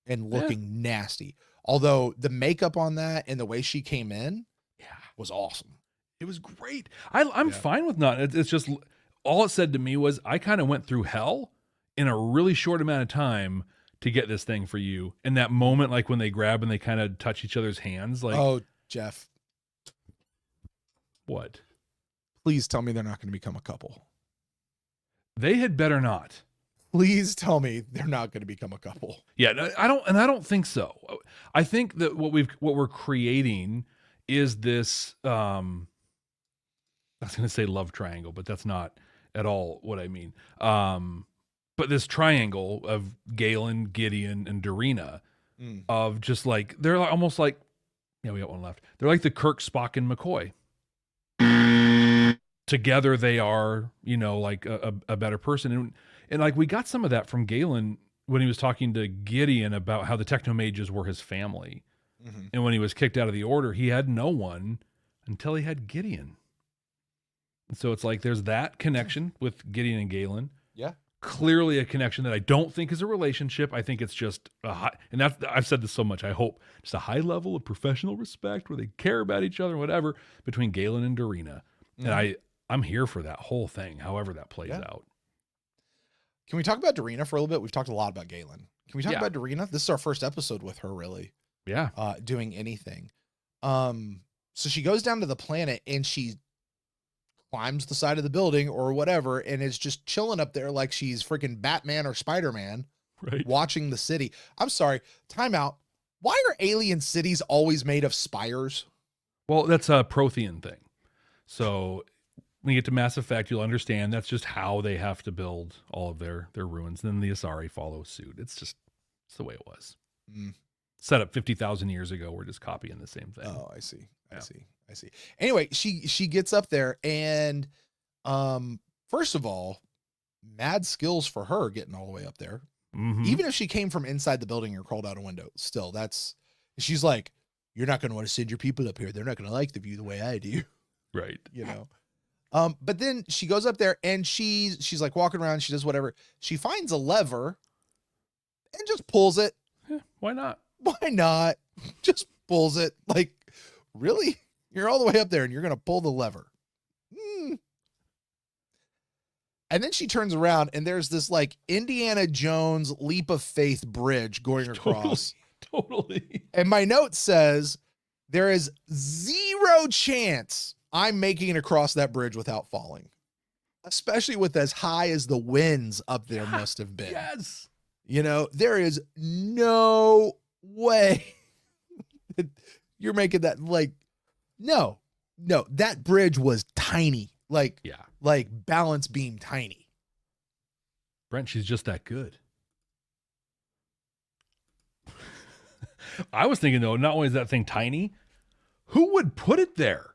and looking nasty. Although the makeup on that and the way she came in was awesome. It was great. I'm fine with not. It's just all it said to me was I kind of went through hell in a really short amount of time to get this thing for you. And that moment, like when they grab and they kind of touch each other's hands, like, oh, Jeff, what? Please tell me they're not going to become a couple. They had better not. Please tell me they're not going to become a couple. Yeah, I don't think so. I think that what we're creating is this I was going to say love triangle, but that's not at all what I mean. But this triangle of Galen, Gideon, and Darina of just like, they're almost like, yeah, we got one left. They're like the Kirk, Spock, and McCoy. Together they are, like a better person. And like we got some of that from Galen when he was talking to Gideon about how the Technomages were his family. Mm-hmm. And when he was kicked out of the order, he had no one until he had Gideon. And so it's like there's that connection with Gideon and Galen. Yeah. Clearly a connection that I don't think is a relationship. I think it's just a high, and I've said this so much, I hope, just a high level of professional respect where they care about each other, whatever, between Galen and Darina. Mm-hmm. And I'm here for that whole thing, however that plays out. Can we talk about Darina for a little bit? We've talked a lot about Galen. Can we talk about Darina? This is our first episode with her, really. Yeah. Doing anything. So she goes down to the planet and she climbs the side of the building or whatever, and is just chilling up there like she's freaking Batman or Spider-Man, right? Watching the city. I'm sorry, time out. Why are alien cities always made of spires? Well, that's a Prothean thing. So when you get to Mass Effect, you'll understand that's just how they have to build all of their ruins. Then the Asari follow suit. It's the way it was. Set up 50,000 years ago. We're just copying the same thing. Oh, I see. I see. Anyway, she gets up there and, first of all, mad skills for her getting all the way up there. Mm-hmm. Even if she came from inside the building or crawled out a window, still she's like, you're not going to want to send your people up here. They're not going to like the view the way I do. Right. But then she goes up there and she's like walking around. She does whatever. She finds a lever and just pulls it. Yeah, why not? Why not? Just pulls it. Like, really? You're all the way up there and you're going to pull the lever. And then she turns around and there's this like Indiana Jones leap of faith bridge going across. Totally. And my note says there is 0 chance I'm making it across that bridge without falling, especially with as high as the winds up there must have been. Yes. There is no way that you're making that. Like, no, that bridge was tiny. Like balance beam tiny. Brent, she's just that good. I was thinking though, not only is that thing tiny, who would put it there?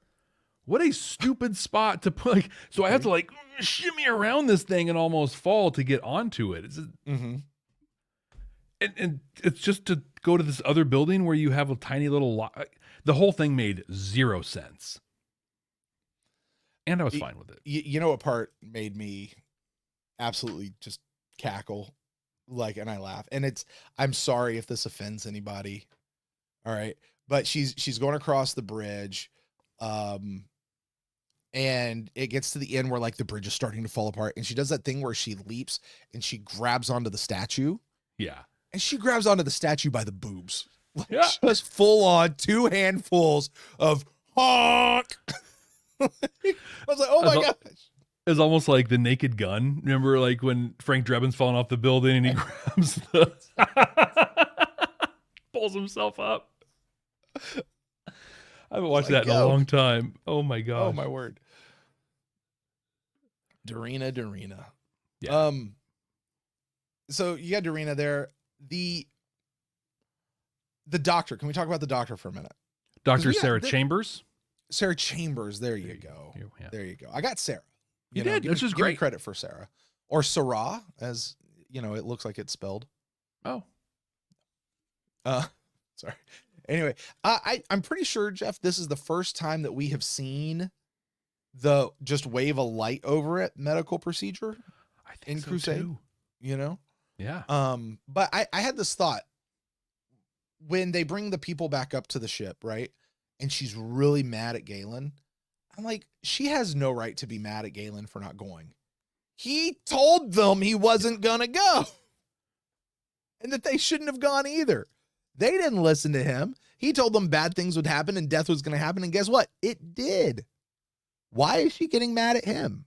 What a stupid spot to put. So I have to shimmy around this thing and almost fall to get onto it. And it's just to go to this other building where you have a tiny little the whole thing made 0 sense. And I was fine with it. You know what part made me absolutely just cackle, and I laugh. And I'm sorry if this offends anybody. All right. But she's going across the bridge. And it gets to the end where the bridge is starting to fall apart. And she does that thing where she leaps and she grabs onto the statue. Yeah. And she grabs onto the statue by the boobs. Just full on 2 handfuls of honk. I was like, oh my gosh. It's almost like the Naked Gun. Remember when Frank Drebin's falling off the building and he grabs the pulls himself up. I haven't watched that in a long time. Oh my gosh. Oh my word. Darina. Yeah. So you got Darina there. The doctor. Can we talk about the doctor for a minute? Dr. Sarah Chambers. Sarah Chambers. There you go. Yeah. There you go. I got Sarah. You did. That's just great. Give me credit for Sarah. Or Sarah, as it looks like it's spelled. Oh. Sorry. Anyway, I'm pretty sure, Jeff, this is the first time that we have seen the just wave a light over it medical procedure in Crusade. Too. Yeah. But I had this thought when they bring the people back up to the ship, right? And she's really mad at Galen. I'm like, she has no right to be mad at Galen for not going. He told them he wasn't gonna go. And that they shouldn't have gone either. They didn't listen to him. He told them bad things would happen and death was going to happen. And guess what? It did. Why is she getting mad at him?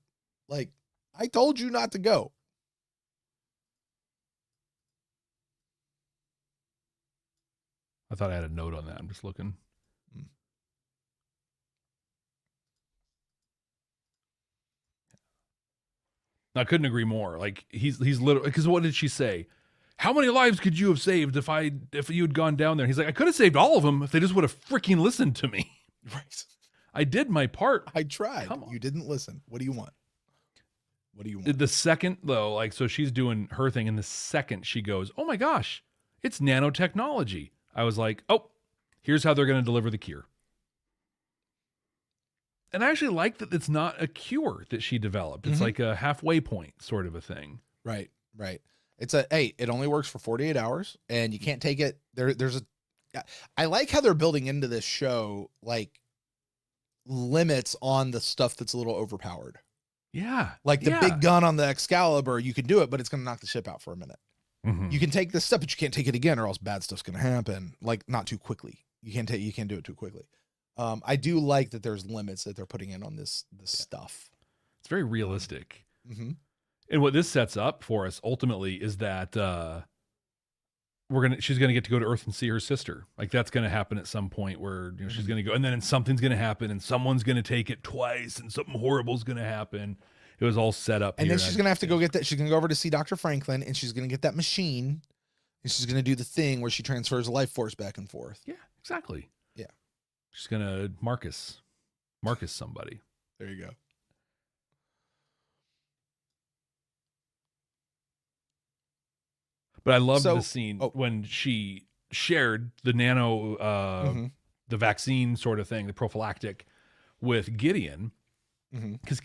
I told you not to go. I thought I had a note on that. I'm just looking. I couldn't agree more. Like he's literally, because what did she say? How many lives could you have saved if you had gone down there? He's like, I could have saved all of them if they just would have freaking listened to me. Right. I did my part. I tried. Come on. You didn't listen. What do you want? What do you want? The second though, like, so she's doing her thing, and the second she goes, oh my gosh, it's nanotechnology. I was like, oh, here's how they're going to deliver the cure. And I actually like that it's not a cure that she developed. It's like a halfway point sort of a thing. Right. It's it only works for 48 hours and you can't take it. I like how they're building into this show, like limits on the stuff that's a little overpowered. Yeah. Like the big gun on the Excalibur, you can do it, but it's going to knock the ship out for a minute. Mm-hmm. You can take this stuff, but you can't take it again or else bad stuff's going to happen. Like not too quickly. You can't do it too quickly. I do like that there's limits that they're putting in on this stuff. It's very realistic. Mm-hmm. And what this sets up for us ultimately is that she's gonna get to go to Earth and see her sister. Like that's gonna happen at some point where she's gonna go, and then something's gonna happen, and someone's gonna take it twice, and something horrible's gonna happen. It was all set up. And then she's gonna have to go get that. She's gonna go over to see Dr. Franklin, and she's gonna get that machine, and she's gonna do the thing where she transfers life force back and forth. Yeah, exactly. Yeah, she's gonna Marcus somebody. There you go. But I loved the scene when she shared the nano, the vaccine sort of thing, the prophylactic, with Gideon. Because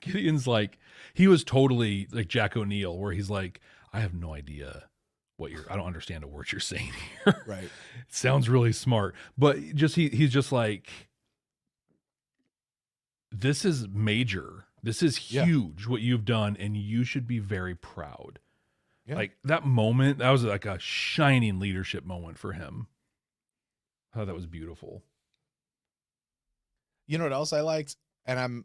Gideon's like, he was totally like Jack O'Neill, where he's like, I have no idea I don't understand a word you're saying here. Right. It sounds really smart. But he's just like, this is major. This is huge what you've done, and you should be very proud. Yeah. Like that moment, that was like a shining leadership moment for him. I thought that was beautiful. You know what else I liked? And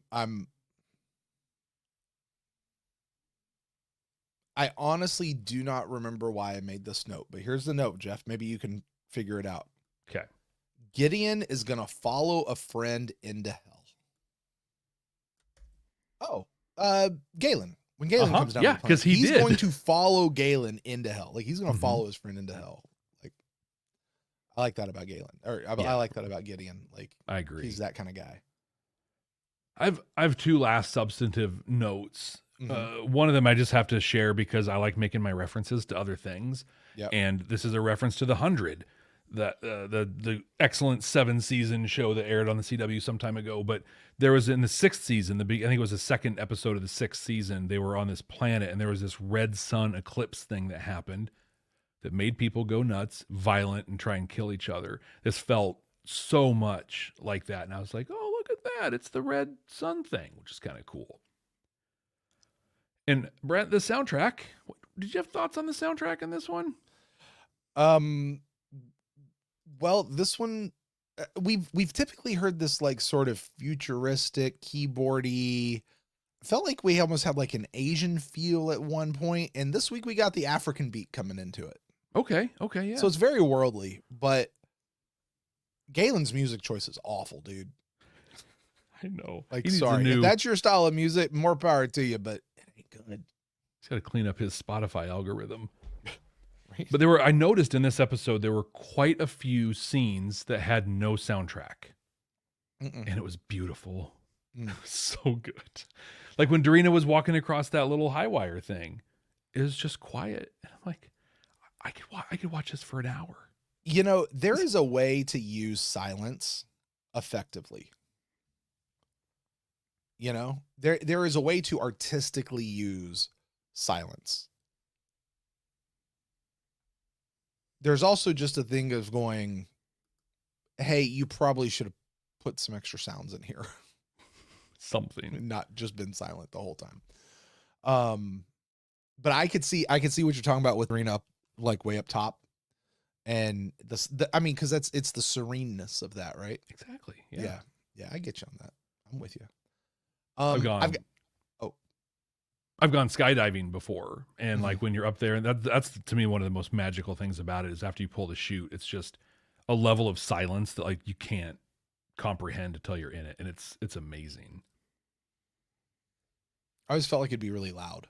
I honestly do not remember why I made this note, but here's the note, Jeff. Maybe you can figure it out. Okay. Gideon is going to follow a friend into hell. Galen. When Galen comes down, because he's going to follow Galen into hell. Like he's going to follow his friend into hell. Like I like that about Galen, I like that about Gideon. Like I agree, he's that kind of guy. I've two last substantive notes. One of them I just have to share because I like making my references to other things. Yep. And this is a reference to The 100. The excellent 7-season show that aired on the CW some time ago, but there was in the 6th season, I think it was the 2nd episode of the 6th season, they were on this planet and there was this red sun eclipse thing that happened that made people go nuts, violent, and try and kill each other. This felt so much like that. And I was like, oh, look at that. It's the red sun thing, which is kind of cool. And Brent, the soundtrack, did you have thoughts on the soundtrack in this one? Well, this one, we've typically heard this like sort of futuristic keyboardy. Felt like we almost had like an Asian feel at one point, and this week we got the African beat coming into it. Okay, yeah. So it's very worldly, but Galen's music choice is awful, dude. I know. Like, sorry, if that's your style of music, more power to you, but it ain't good. He's got to clean up his Spotify algorithm. But I noticed in this episode, there were quite a few scenes that had no soundtrack. And it was beautiful. It was so good. Like when Darina was walking across that little high wire thing, it was just quiet. And I'm like, I could watch this for an hour. You know, there is a way to use silence effectively. You know, there is a way to artistically use silence. There's also just a thing of going, hey, you probably should have put some extra sounds in here. Something. Not just been silent the whole time. But I could see what you're talking about with Darina like way up top. And I mean, because it's the sereneness of that, right? Exactly. Yeah. I get you on that. I'm with you. I've gone skydiving before, and like when you're up there, and that's to me one of the most magical things about it is after you pull the chute, it's just a level of silence that like you can't comprehend until you're in it, and it's amazing. I always felt like it'd be really loud.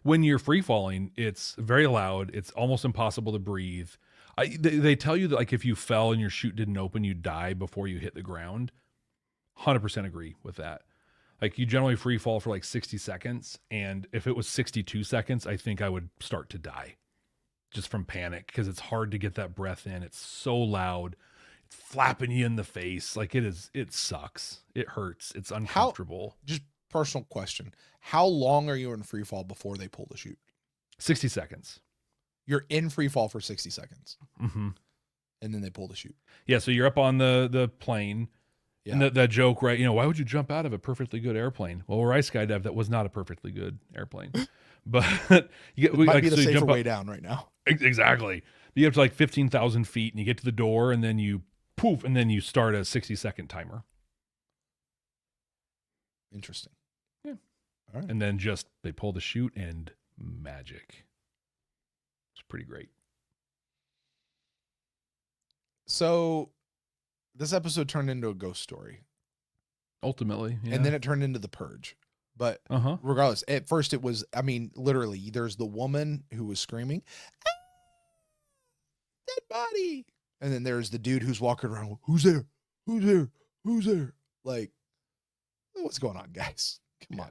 When you're free falling, it's very loud. It's almost impossible to breathe. They tell you that like if you fell and your chute didn't open, you'd die before you hit the ground. 100% agree with that. Like you generally free fall for like 60 seconds. And if it was 62 seconds, I think I would start to die just from panic because it's hard to get that breath in. It's so loud. It's flapping you in the face. Like it sucks. It hurts. It's uncomfortable. Just personal question. How long are you in free fall before they pull the chute? 60 seconds. You're in free fall for 60 seconds. Mm-hmm. And then they pull the chute. Yeah. So you're up on the plane. Yeah. And that joke, right? You know, why would you jump out of a perfectly good airplane? Well, where I skydived, that was not a perfectly good airplane. But you get, it might be the safer way down right now. Exactly. You get up to like 15,000 feet and you get to the door and then you poof, and then you start a 60-second timer. Interesting. Yeah. All right. And then just they pull the chute and magic. It's pretty great. So this episode turned into a ghost story. Ultimately. Yeah. And then it turned into The Purge. But regardless, at first it was, I mean, literally, there's the woman who was screaming, ah, dead body. And then there's the dude who's walking around, who's there? Who's there? Who's there? Like, what's going on, guys? Come on.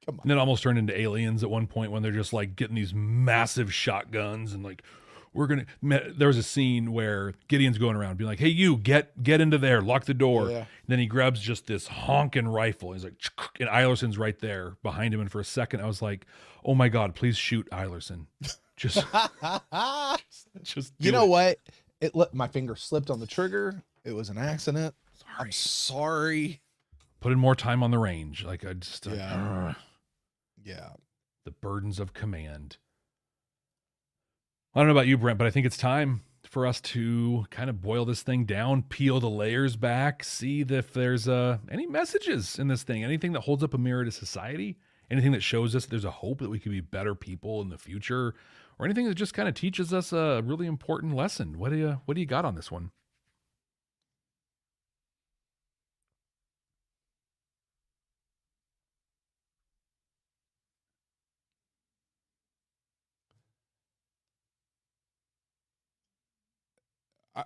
Come on. And it almost turned into Aliens at one point when they're just like getting these massive shotguns and like, there was a scene where Gideon's going around being like, hey, you get into there, lock the door. Yeah. And then he grabs just this honking rifle. He's like, and Eilerson's right there behind him. And for a second, I was like, oh my God, please shoot Eilerson. Just you know what? My finger slipped on the trigger. It was an accident. I'm sorry. Put in more time on the range. Like I just, yeah. The burdens of command. I don't know about you, Brent, but I think it's time for us to kind of boil this thing down, peel the layers back, see if there's any messages in this thing, anything that holds up a mirror to society, anything that shows us there's a hope that we can be better people in the future, or anything that just kind of teaches us a really important lesson. What do you got on this one?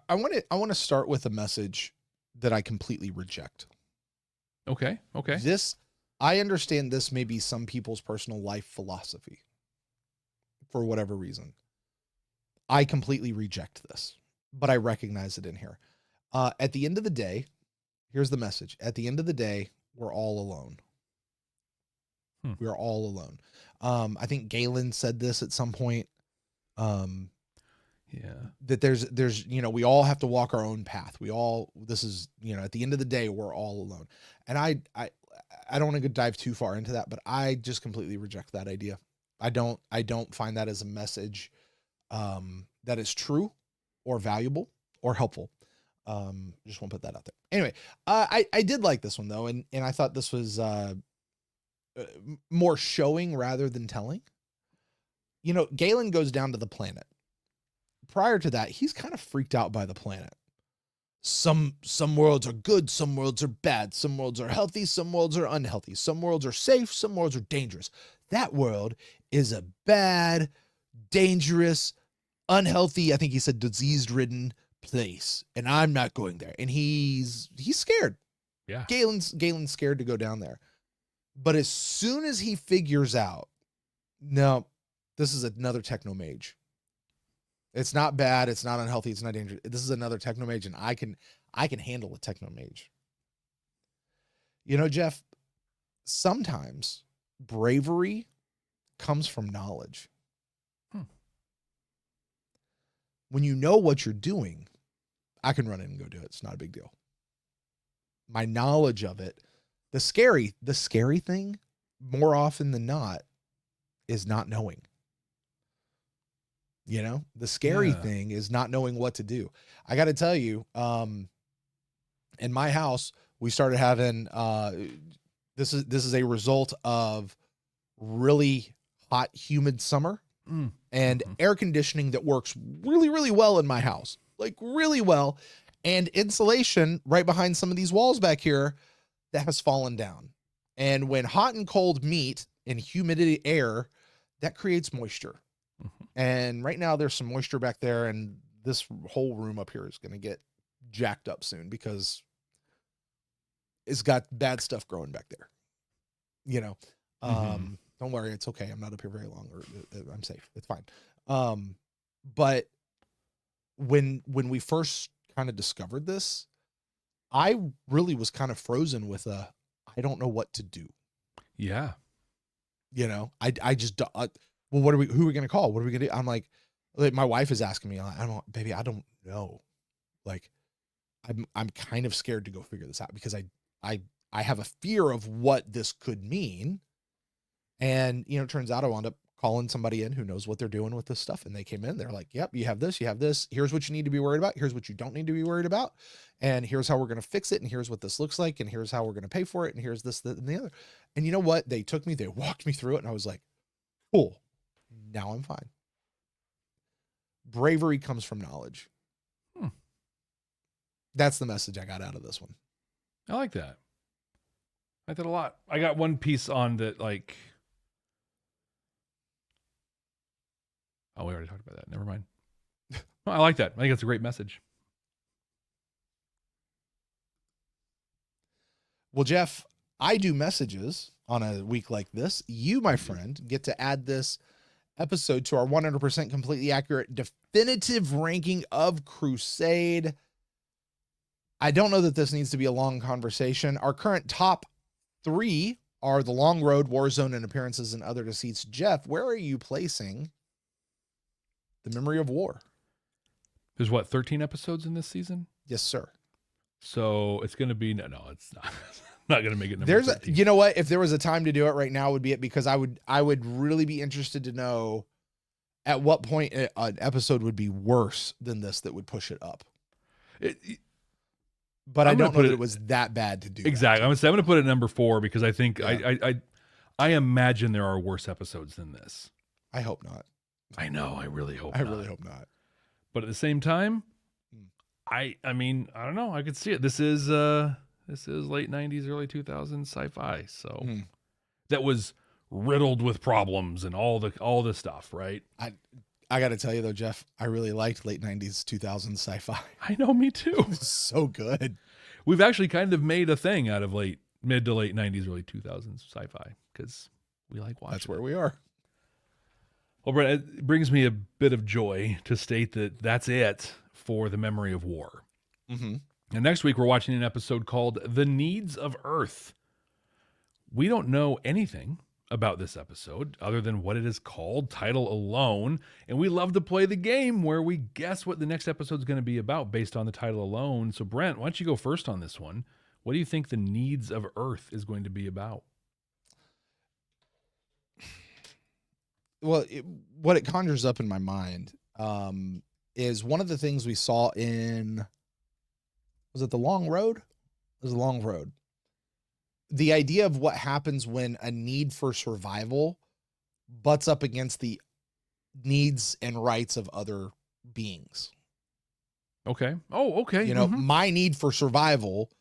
I want to start with a message that I completely reject. Okay. I understand this may be some people's personal life philosophy for whatever reason. I completely reject this, but I recognize it in here. At the end of the day, here's the message. At the end of the day, we're all alone. We are all alone. I think Galen said this at some point. That there's, we all have to walk our own path. This is, at the end of the day, we're all alone. And I don't want to dive too far into that, but I just completely reject that idea. I don't find that as a message, that is true or valuable or helpful. Just want to put that out there. Anyway, I did like this one though. And I thought this was, more showing rather than telling. Galen goes down to the planet. Prior to that, he's kind of freaked out by the planet. Some worlds are good, some worlds are bad, some worlds are healthy, some worlds are unhealthy, some worlds are safe, some worlds are dangerous. That world is a bad, dangerous, unhealthy, I think he said disease-ridden place, and I'm not going there. And he's scared. Yeah. Galen's scared to go down there. But as soon as he figures out, no, this is another techno mage. It's not bad. It's not unhealthy. It's not dangerous. This is another techno mage, and I can handle a techno mage. Jeff, sometimes bravery comes from knowledge. When you know what you're doing, I can run in and go do it. It's not a big deal. My knowledge of it, the scary thing, more often than not, is not knowing. The scary thing is not knowing what to do. I got to tell you, in my house, we started having, this is a result of really hot, humid summer and air conditioning that works really, really well in my house, like really well. And insulation right behind some of these walls back here that has fallen down. And when hot and cold meet in humidity air, that creates moisture. And right now there's some moisture back there, and this whole room up here is going to get jacked up soon because it's got bad stuff growing back there. You know, don't worry. It's okay. I'm not up here very long, or I'm safe. It's fine. But when we first kind of discovered this, I really was kind of frozen with I don't know what to do. Yeah. You know, I just, well, who are we going to call? What are we going to do? I'm like, my wife is asking me, I don't know. Like, I'm kind of scared to go figure this out because I have a fear of what this could mean. And, you know, it turns out I wound up calling somebody in who knows what they're doing with this stuff. And they came in, they're like, yep, you have this. Here's what you need to be worried about. Here's what you don't need to be worried about. And here's how we're going to fix it. And here's what this looks like. And here's how we're going to pay for it. And here's this, that, and the other. And you know what? They walked me through it. And I was like, cool. Now I'm fine. Bravery comes from knowledge. That's the message I got out of this one. I like that. I like that a lot. I got one piece on that, like, oh, we already talked about that. Never mind. Well, I like that. I think it's a great message. Well, Jeff, I do messages on a week like this. You, my friend, get to add this episode to our 100% completely accurate definitive ranking of Crusade. I don't know that this needs to be a long conversation. Our current top 3 are The Long Road, Warzone, and Appearances and Other Deceits. Jeff, where are you placing The Memory of War? There's what, 13 episodes in this season? Yes, sir. So it's going to be, no, it's not. Not going to make it number 13. You know what? If there was a time to do it right now, it would be it, because I would really be interested to know at what point an episode would be worse than this that would push it up. But I don't know that it was that bad to do. Exactly. I'm going to put it at number 4 because I think Yeah. I imagine there are worse episodes than this. I hope not. I know. I really hope I not. really hope not. But at the same time, I mean, I don't know. I could see it. This is late 90s, early 2000s sci-fi. So that was riddled with problems and all the stuff, right? I got to tell you though, Jeff, I really liked late 90s, 2000s sci-fi. I know, me too. It was so good. We've actually kind of made a thing out of mid to late 90s, early 2000s sci-fi because we like watching. That's where we are. Well, Brent, it brings me a bit of joy to state that that's it for The Memory of War. Mm-hmm. And next week, we're watching an episode called The Needs of Earth. We don't know anything about this episode other than what it is called, title alone. And we love to play the game where we guess what the next episode is going to be about based on the title alone. So, Brent, why don't you go first on this one? What do you think The Needs of Earth is going to be about? Well, what it conjures up in my mind is one of the things we saw in, was it The Long Road? It was The Long Road. The idea of what happens when a need for survival butts up against the needs and rights of other beings. Okay. Oh, okay. You know, my need for survival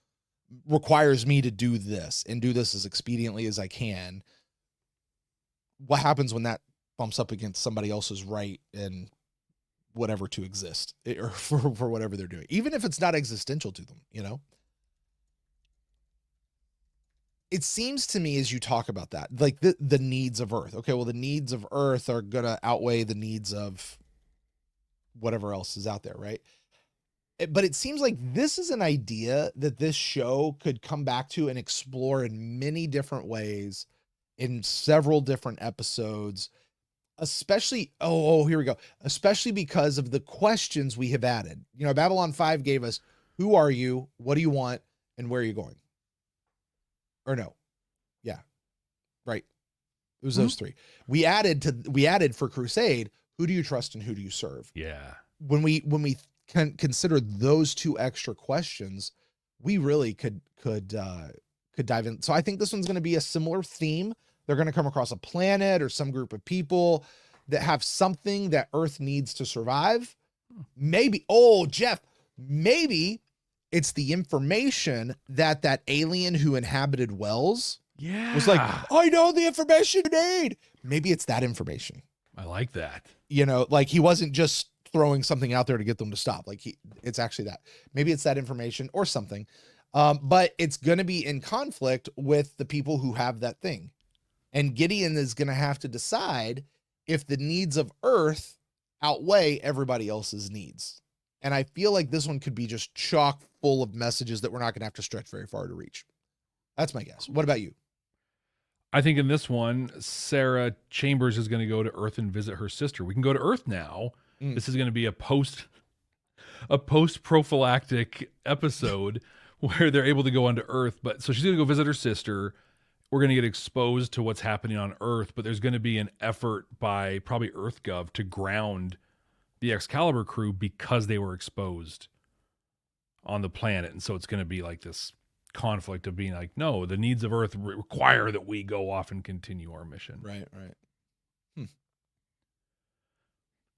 requires me to do this and do this as expediently as I can. What happens when that bumps up against somebody else's right and whatever to exist, or for whatever they're doing, even if it's not existential to them, you know? It seems to me as you talk about that, like the needs of Earth. Okay, well, the needs of Earth are going to outweigh the needs of whatever else is out there, right? But it seems like this is an idea that this show could come back to and explore in many different ways in several different episodes, especially, here we go. Especially because of the questions we have added. You know, Babylon 5 gave us, who are you? What do you want? And where are you going? Or no. Yeah. Right. It was those 3. We added for Crusade, who do you trust and who do you serve? Yeah. When we can consider those 2 extra questions, we really could dive in. So I think this one's going to be a similar theme. They're going to come across a planet or some group of people that have something that Earth needs to survive. Maybe, Jeff, maybe it's the information that alien who inhabited Wells Yeah. Was like, I know the information you need. Maybe it's that information. I like that. You know, like he wasn't just throwing something out there to get them to stop. Like it's actually that. Maybe it's that information or something. But it's going to be in conflict with the people who have that thing. And Gideon is going to have to decide if the needs of Earth outweigh everybody else's needs. And I feel like this one could be just chock full of messages that we're not going to have to stretch very far to reach. That's my guess. What about you? I think in this one, Sarah Chambers is going to go to Earth and visit her sister. We can go to Earth now. This is going to be a post prophylactic episode where they're able to go onto Earth. But so she's going to go visit her sister. We're going to get exposed to what's happening on Earth, but there's going to be an effort by probably EarthGov to ground the Excalibur crew because they were exposed on the planet. And so it's going to be like this conflict of being like, no, the needs of Earth require that we go off and continue our mission. Right.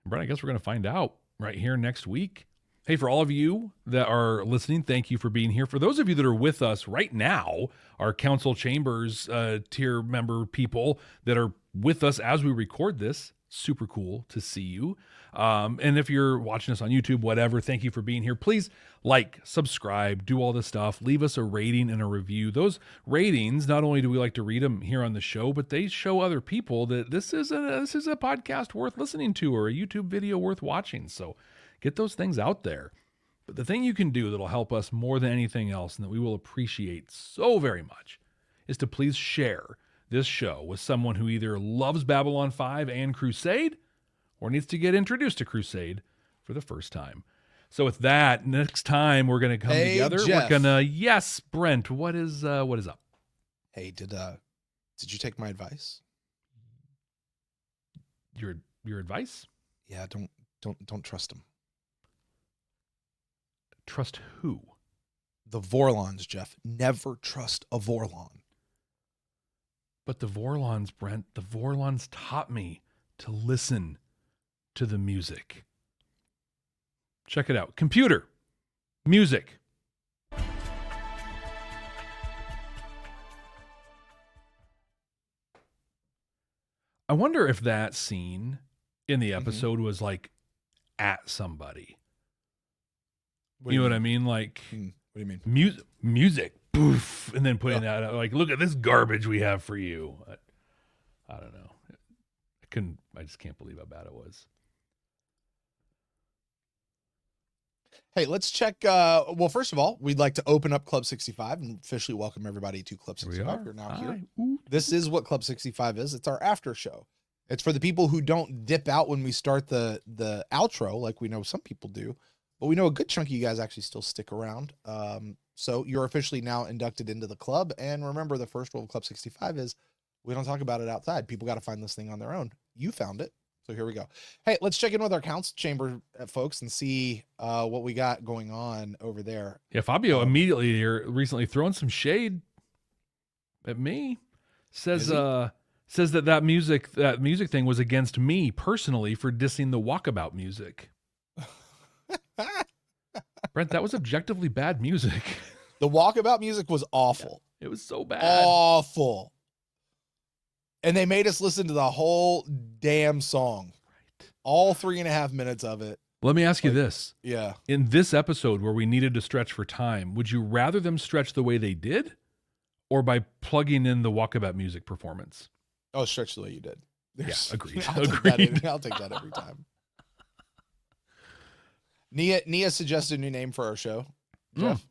Brent, I guess we're going to find out right here next week. Hey, for all of you that are listening, thank you for being here. For those of you that are with us right now, our Council Chambers tier member people that are with us as we record this, super cool to see you. And if you're watching us on YouTube, whatever, thank you for being here. Please like, subscribe, do all this stuff. Leave us a rating and a review. Those ratings, not only do we like to read them here on the show, but they show other people that this is a podcast worth listening to or a YouTube video worth watching. So get those things out there. But the thing you can do that'll help us more than anything else and that we will appreciate so very much is to please share this show with someone who either loves Babylon 5 and Crusade or needs to get introduced to Crusade for the first time. So with that, next time we're going to come together. Jeff. We're going to, yes, Brent, what is up? Hey, did you take my advice? Your advice? Yeah, don't trust him. Trust who? The Vorlons, Jeff. Never trust a Vorlon. But the Vorlons, Brent, the Vorlons taught me to listen to the music. Check it out. Computer. Music. I wonder if that scene in the episode was like at somebody. What You know what I mean? Like, What do you mean? music, poof, and then putting that out, like, look at this garbage we have for you. I don't know. I just can't believe how bad it was. Hey, let's check. Well, first of all, we'd like to open up Club 65 and officially welcome everybody to Club 65. You're now here. This is what Club 65 is. It's our after show. It's for the people who don't dip out when we start the outro, like we know some people do. But we know a good chunk of you guys actually still stick around. So you're officially now inducted into the club. And remember, the first rule of Club 65 is we don't talk about it outside. People got to find this thing on their own. You found it. So here we go. Hey, let's check in with our council chamber folks and see what we got going on over there. Yeah, Fabio immediately here recently throwing some shade at me. Says that music thing was against me personally for dissing the walkabout music. Brent, that was objectively bad music. The walkabout music was awful. Yeah, it was so bad. Awful. And they made us listen to the whole damn song. Right. All 3.5 minutes of it. Let me ask you this. Yeah. In this episode where we needed to stretch for time, would you rather them stretch the way they did or by plugging in the walkabout music performance? Oh, stretch the way you did. Yeah, agreed. I'll take that every time. Nia suggested a new name for our show. Jeff.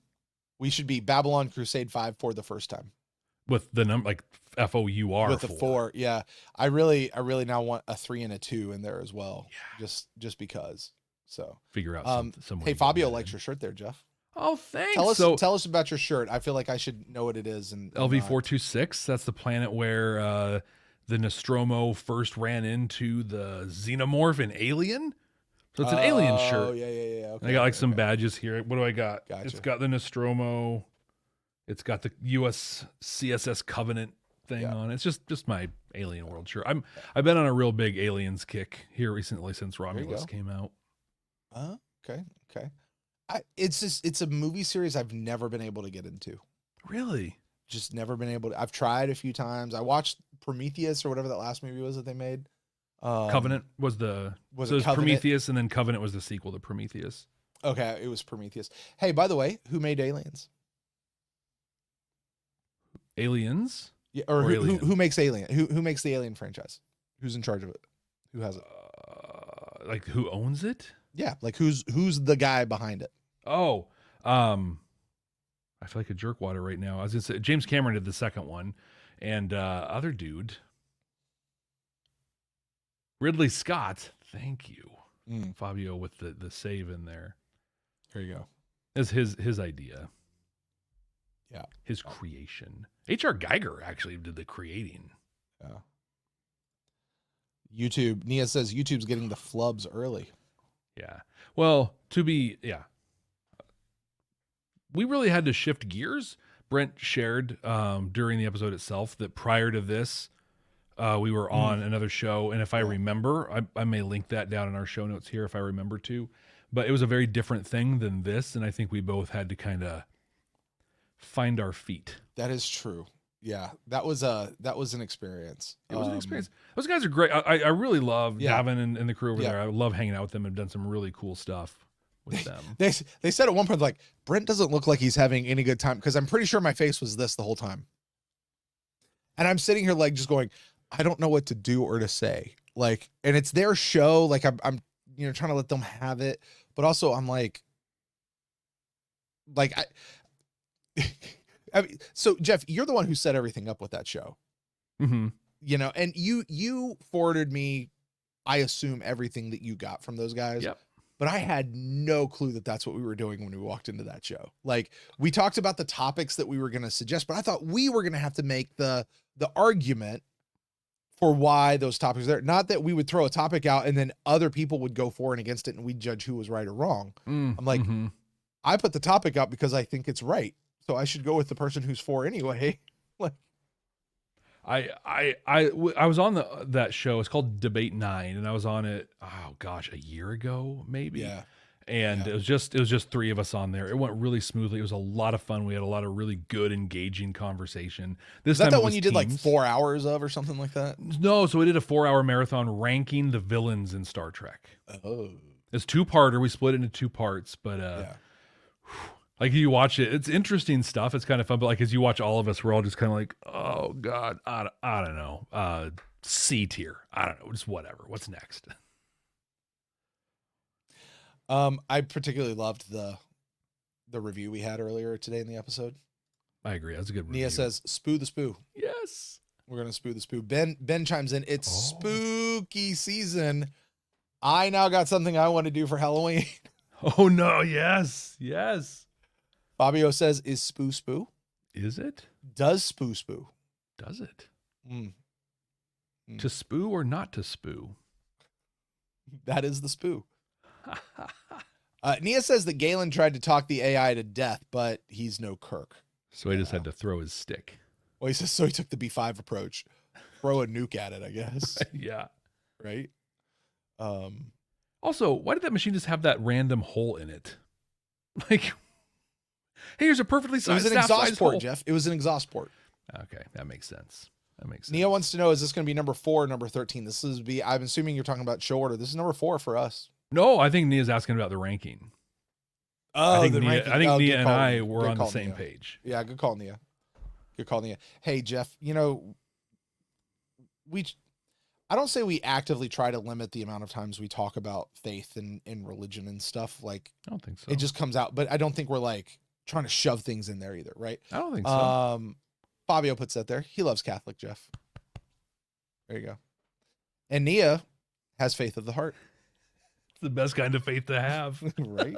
We should be Babylon Crusade 5 for the first time. With the number like FOUR. With the 4. Yeah. I really now want a 3 and a 2 in there as well. Yeah. Just because. So figure out some way. Hey, Fabio likes your shirt there, Jeff. Oh, thanks. Tell us about your shirt. I feel like I should know what it is. And LV426. That's the planet where the Nostromo first ran into the Xenomorph in Alien. So it's an Alien shirt. Oh, yeah. Okay, I got some badges here. What do I got? Gotcha. It's got the Nostromo. It's got the US CSS Covenant thing on it. It's just my Alien World shirt. I've been on a real big Aliens kick here recently since Romulus came out. Okay. It's a movie series I've never been able to get into. Really? just never been able to. I've tried a few times. I watched Prometheus or whatever that last movie was that they made. Covenant was the was so it it was Covenant? Prometheus, and then Covenant was the sequel to Prometheus. Okay, it was Prometheus. Hey, by the way, who made Aliens? Aliens? Yeah, or Or who Alien? makes Alien? Who makes the Alien franchise? Who's in charge of it? Who has it? Like who owns it? Yeah, like who's the guy behind it? Oh, I feel like a jerkwater right now. I was gonna say James Cameron did the second one, and other dude, Ridley Scott. Thank you, Fabio, with the save in there. Here you go. Is his idea. Yeah, his creation. H.R. Geiger actually did the creating. Yeah. YouTube. Nia says YouTube's getting the flubs early. Yeah. Well, we really had to shift gears. Brent shared during the episode itself that prior to this, we were on another show. And if I remember, I may link that down in our show notes here if I remember to. But it was a very different thing than this. And I think we both had to kind of find our feet. That is true. Yeah, that was an experience. It was an experience. Those guys are great. I really love Gavin and the crew over there. I love hanging out with them. I've done some really cool stuff with them. They said at one point, like, Brent doesn't look like he's having any good time, because I'm pretty sure my face was this the whole time. And I'm sitting here like just going, I don't know what to do or to say. Like, and it's their show. Like I'm trying to let them have it, but also I'm like I mean, so Jeff, you're the one who set everything up with that show. Mm-hmm. And you forwarded me, I assume, everything that you got from those guys. Yep. But I had no clue that that's what we were doing when we walked into that show. Like, we talked about the topics that we were going to suggest, but I thought we were going to have to make the argument for why those topics are there. Not that we would throw a topic out and then other people would go for and against it and we'd judge who was right or wrong. I'm like, I put the topic up because I think it's right. So I should go with the person who's for anyway. Like, I was on that show. It's called Debate 9, and I was on it. Oh gosh, a year ago maybe. Yeah. And it was just three of us on there. It went really smoothly. It was a lot of fun. We had a lot of really good, engaging conversation. This time that it one was you did like teams. 4 hours of or something like that? No, so we did a 4-hour marathon ranking the villains in Star Trek. Oh, it's 2-parter. We split it into 2 parts, but like you watch it, it's interesting stuff. It's kind of fun, but like as you watch all of us, we're all just kind of like, oh God, I don't know. C tier. I don't know. Just whatever. What's next? I particularly loved the review we had earlier today in the episode. I agree. That's a good review. Nia says, "Spoo the spoo." Yes, we're gonna spoo the spoo. Ben chimes in. It's spooky season. I now got something I want to do for Halloween. Oh no! Yes. Fabio says, "Is spoo spoo? Is it? Does spoo spoo? Does it? To spoo or not to spoo? That is the spoo." Nia says that Galen tried to talk the AI to death, but he's no Kirk. So he just had to throw his stick. Well, he says so. He took the B5 approach, throw a nuke at it, I guess. Yeah. Right. Also, why did that machine just have that random hole in it? Like, hey, here's a perfectly sized. It was an exhaust port, Jeff. It was an exhaust port. Okay, that makes sense. Nia wants to know: is this going to be number 4 or number 13? This is I'm assuming you're talking about show order. This is number 4 for us. No, I think Nia's asking about the ranking. Oh, I think Nia and I were good on the call, same Nia. page. Yeah, good call, Nia. Good call, Nia. Hey, Jeff, I don't say we actively try to limit the amount of times we talk about faith and religion and stuff. Like, I don't think so. It just comes out, but I don't think we're like trying to shove things in there either, right? I don't think so. Fabio puts that there. He loves Catholic, Jeff. There you go. And Nia has faith of the heart. It's the best kind of faith to have. Right.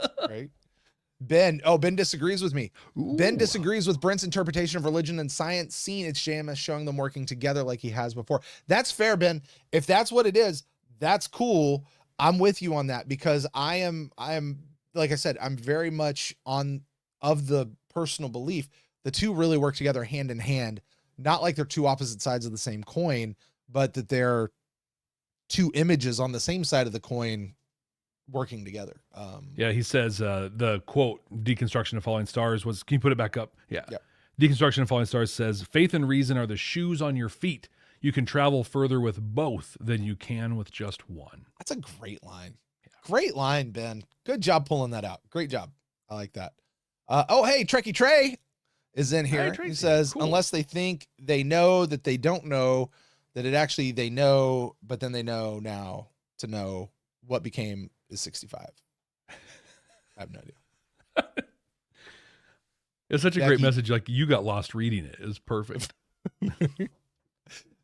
Ben disagrees with me. Ooh. Ben disagrees with Brent's interpretation of religion and science, seeing its sham as showing them working together like he has before. That's fair, Ben. If that's what it is, that's cool. I'm with you on that, because I am like I said, I'm very much of the personal belief the two really work together hand in hand, not like they're two opposite sides of the same coin, but that they're two images on the same side of the coin working together. Yeah, he says the quote, deconstruction of falling stars was, can you put it back up? Yeah. Deconstruction of Falling Stars says, faith and reason are the shoes on your feet. You can travel further with both than you can with just one. That's a great line. Yeah. Great line, Ben. Good job pulling that out. Great job. I like that. Oh, hey, Trekkie Trey is in here. He says, cool. Unless they think they know that they don't know, that it actually they know, but then they know now to know what became is 65. I have no idea. It's such a great message. Like, you got lost reading it. It was perfect.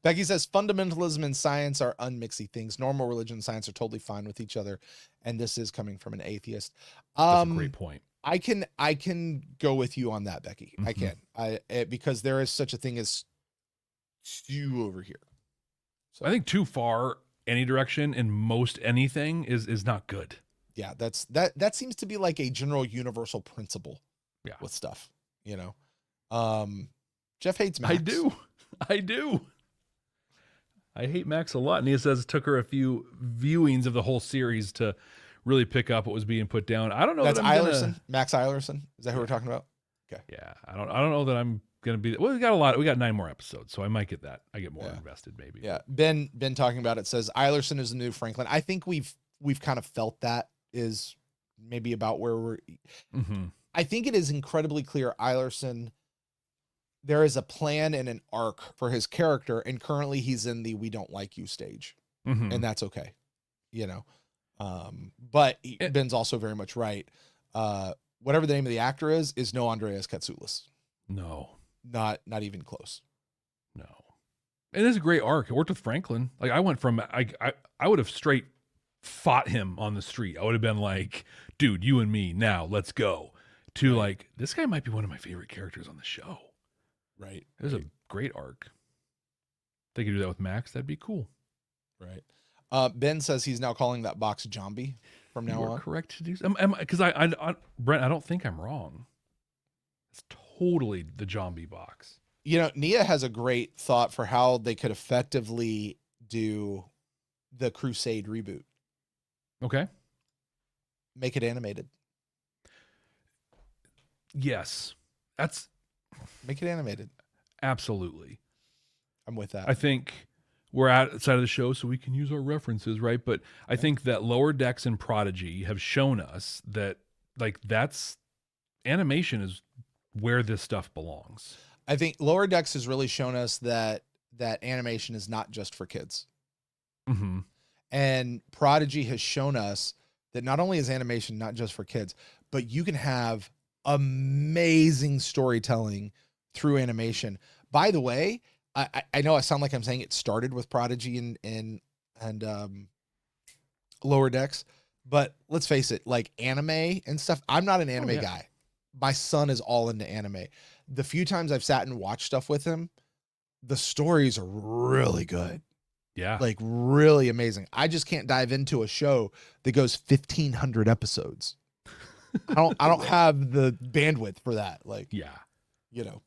Becky says, fundamentalism and science are unmixy things. Normal religion and science are totally fine with each other. And this is coming from an atheist. That's a great point. I can go with you on that, Becky. Mm-hmm. I can. Because there is such a thing as too over here. So I think too far any direction in most anything is not good. Yeah, that seems to be like a general universal principle. Yeah. With stuff, you know. Jeff hates Max. I do. I hate Max a lot. Nia says it took her a few viewings of the whole series to really pick up what was being put down. I don't know. That's Eilerson. Max Eilerson. Is that who we're talking about? Okay. Yeah. I don't know that I'm gonna be. Well, we got 9 more episodes, so I might get that. I get more invested, maybe. Yeah. Ben talking about it says Eilerson is the new Franklin. I think we've kind of felt that is maybe about where we're. Mm-hmm. I think it is incredibly clear Eilerson. There is a plan and an arc for his character, and currently he's in the "we don't like you" stage, mm-hmm. and that's okay, you know. But Ben's also very much right. Whatever the name of the actor is no Andreas Katsoulis. No, not even close. No, and it's a great arc. It worked with Franklin. Like, I went from I would have straight fought him on the street. I would have been like, dude, you and me now, let's go. To like, this guy might be one of my favorite characters on the show. Right. It was a great arc. If they could do that with Max, that'd be cool. Right. Ben says he's now calling that box Zombie from now on. You're correct to do so. Because Brent, I don't think I'm wrong. It's totally the Zombie box. You know, Nia has a great thought for how they could effectively do the Crusade reboot. Okay. Make it animated. Yes. Make it animated. Absolutely. I'm with that. I think we're outside of the show, so we can use our references, right? But I think that Lower Decks and Prodigy have shown us that, like, that's animation is where this stuff belongs. I think Lower Decks has really shown us that animation is not just for kids. Mm-hmm. And Prodigy has shown us that not only is animation not just for kids, but you can have amazing storytelling through animation. By the way, I know I sound like I'm saying it started with Prodigy and Lower Decks, but let's face it, like anime and stuff. I'm not an anime guy. My son is all into anime. The few times I've sat and watched stuff with him, the stories are really good. Yeah. Like really amazing. I just can't dive into a show that goes 1,500 episodes. I don't have the bandwidth for that. Like, yeah, you know.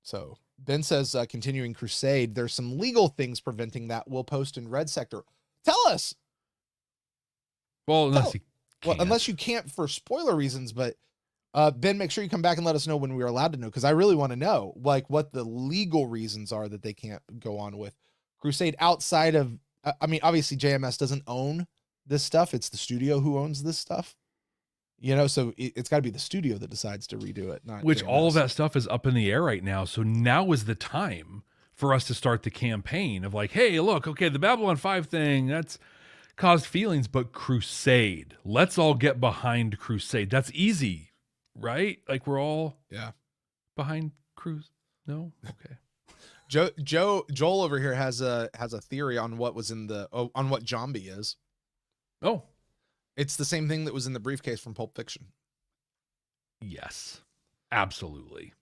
So Ben says, continuing Crusade, there's some legal things preventing that. We'll post in Red Sector. Tell us. Well, unless you can't for spoiler reasons, but Ben, make sure you come back and let us know when we are allowed to know, because I really want to know, like, what the legal reasons are that they can't go on with Crusade outside of. I mean, obviously JMS doesn't own this stuff. It's the studio who owns this stuff, you know, so it's got to be the studio that decides to redo it. Not which JMS. All of that stuff is up in the air right now. So now is the time for us to start the campaign of like, hey, look, okay, the Babylon 5 thing, that's caused feelings, but Crusade, let's all get behind Crusade. That's easy, right? Like, we're all behind No? Okay. Joel over here has a theory on what was in on what Zombie is. Oh, it's the same thing that was in the briefcase from Pulp Fiction. Yes, absolutely.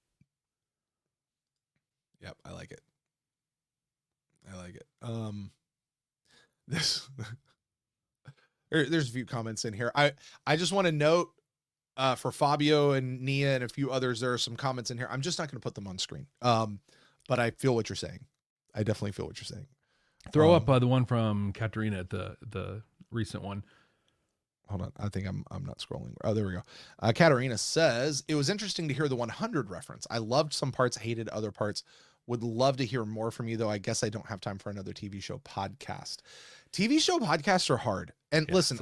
Yep, I like it. There's a few comments in here. I just want to note for Fabio and Nia and a few others, there are some comments in here. I'm just not going to put them on screen. But I feel what you're saying. I definitely feel what you're saying. Throw up the one from Katerina, the recent one. hold on. I think I'm not scrolling. Oh, there we go. Katerina says, it was interesting to hear the 100 reference. I loved some parts, hated other parts. Would love to hear more from you, though. I guess I don't have time for another TV show podcast. TV show podcasts are hard. And listen,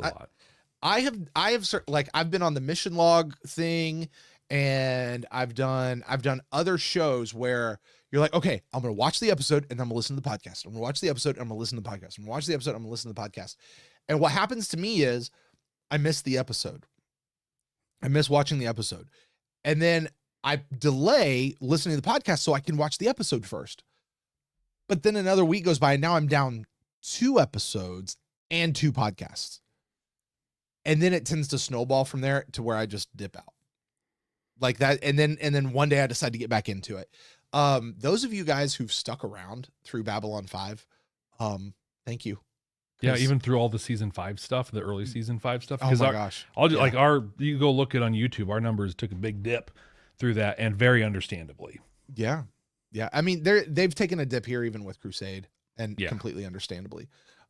I have like, I've been on the mission log thing, and I've done other shows where you're like, okay, I'm going to watch the episode and I'm going to listen to the podcast. I'm going to watch the episode and I'm going to listen to the podcast. I'm going to watch the episode. I'm going to listen to the podcast. And what happens to me is I miss the episode. I miss watching the episode. And then I delay listening to the podcast so I can watch the episode first. But then another week goes by and now I'm down 2 episodes and 2 podcasts. And then it tends to snowball from there to where I just dip out like that. And then one day I decide to get back into it. Those of you guys who've stuck around through Babylon 5, thank you. Yeah, even through all the season 5 stuff, the early season 5 stuff. Oh my gosh. Like you go look it on YouTube, our numbers took a big dip through that, and very understandably. Yeah. Yeah. I mean, they've taken a dip here even with Crusade, and completely understandably.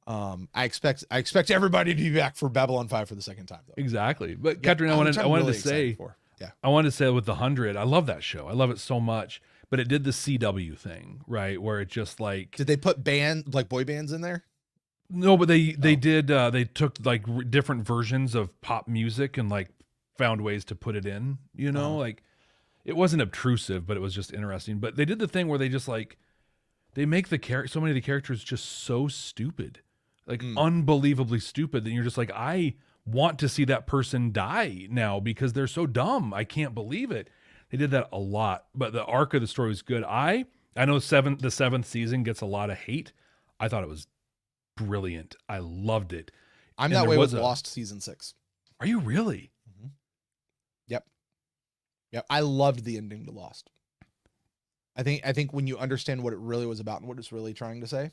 I expect everybody to be back for Babylon 5 for the second time, though. Exactly. But Katerina, I wanted to say with the 100, I love that show. I love it so much. But it did the CW thing, right? Where it just like, did they put boy bands in there? No, but they did. They took like different versions of pop music and like found ways to put it in. You know, like it wasn't obtrusive, but it was just interesting. But they did the thing where they just like they make so many of the characters just so stupid, like unbelievably stupid that you're just like, I want to see that person die now because they're so dumb. I can't believe it. They did that a lot, but the arc of the story was good. I know the 7th season gets a lot of hate. I thought it was brilliant. I loved it. I'm that way with Lost season 6. Are you really? Mm-hmm. Yep. I loved the ending to Lost. I think when you understand what it really was about and what it's really trying to say,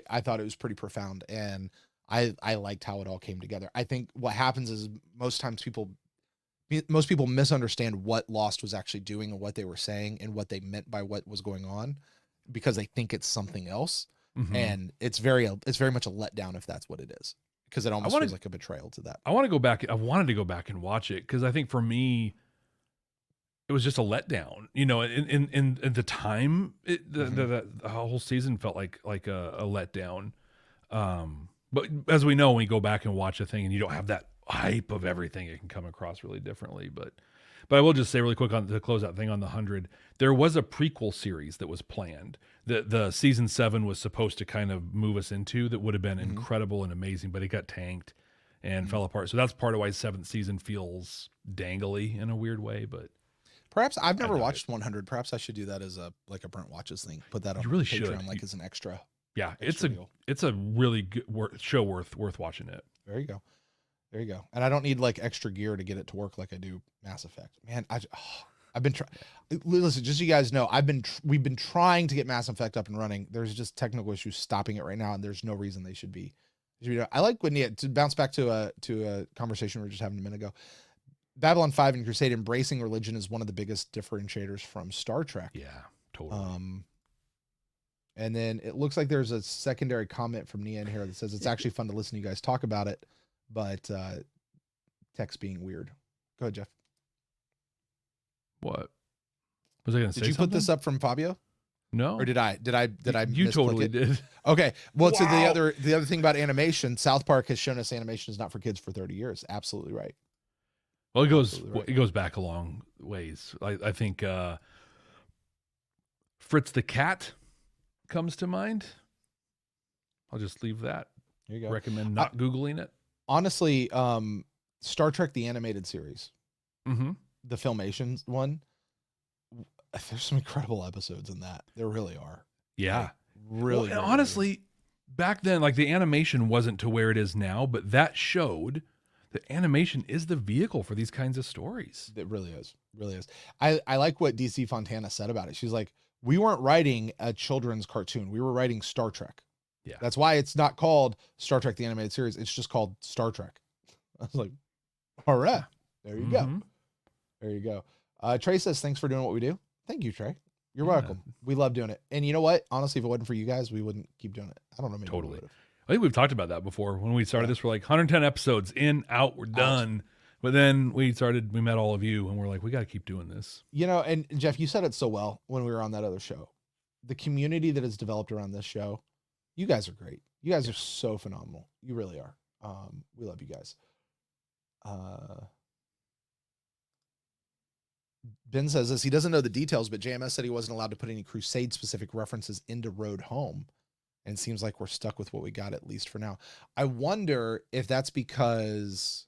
I thought it was pretty profound, and I liked how it all came together. I think what happens is most people misunderstand what Lost was actually doing and what they were saying and what they meant by what was going on, because they think it's something else. And it's very much a letdown if that's what it is, because it almost feels like a betrayal to that. I wanted to go back and watch it, because I think for me it was just a letdown, you know, in the time the whole season felt like a letdown. But as we know, when we go back and watch a thing and you don't have that hype of everything, it can come across really differently. But I will just say really quick on the closeout thing on the 100, there was a prequel series that was planned that the season 7 was supposed to kind of move us into, that would have been incredible and amazing, but it got tanked and fell apart. So that's part of why 7th season feels dangly in a weird way. But perhaps I've never watched 100. Perhaps I should do that as a Brent watches thing. Put that on Patreon, should. like as an extra. Yeah, it's a really good show worth watching it. There you go. And I don't need like extra gear to get it to work like I do Mass Effect. Man, I've been trying. Listen, just so you guys know, we've been trying to get Mass Effect up and running. There's just technical issues stopping it right now, and there's no reason they should be. I like when to bounce back to a conversation we were just having a minute ago. Babylon 5 and Crusade embracing religion is one of the biggest differentiators from Star Trek. Yeah, totally. And then it looks like there's a secondary comment from Nia in here that says it's actually fun to listen to you guys talk about it, but text being weird. Go ahead, Jeff. What was I going to say? Did you put this up from Fabio? No. Or did I? You totally did. Okay. Well, wow. So the other thing about animation, South Park has shown us animation is not for kids for 30 years. Absolutely right. Well, it goes back a long ways. I think Fritz the Cat comes to mind. I'll just leave that. There you go. Recommend not Googling it. Honestly, Star Trek the animated series, the Filmation one, there's some incredible episodes in that. There really are. Yeah. Like, really. Well, honestly, back then, like the animation wasn't to where it is now, but that showed that animation is the vehicle for these kinds of stories. It really is. Really is. I like what DC Fontana said about it. She's like, we weren't writing a children's cartoon. We were writing Star Trek. Yeah. That's why it's not called Star Trek the Animated Series. It's just called Star Trek. I was like, all right. There you go. There you go. Trey says, thanks for doing what we do. Thank you, Trey. You're welcome. We love doing it. And you know what? Honestly, if it wasn't for you guys, we wouldn't keep doing it. I don't know. Maybe totally. I think we've talked about that before. When we started this, we're like 110 episodes in, out, we're done. But then we met all of you, and we're like, we got to keep doing this. You know, and Jeff, you said it so well when we were on that other show. The community that has developed around this show, you guys are great. You guys are so phenomenal. You really are. We love you guys. Ben says this. He doesn't know the details, but JMS said he wasn't allowed to put any Crusade-specific references into Road Home. And it seems like we're stuck with what we got, at least for now. I wonder if that's because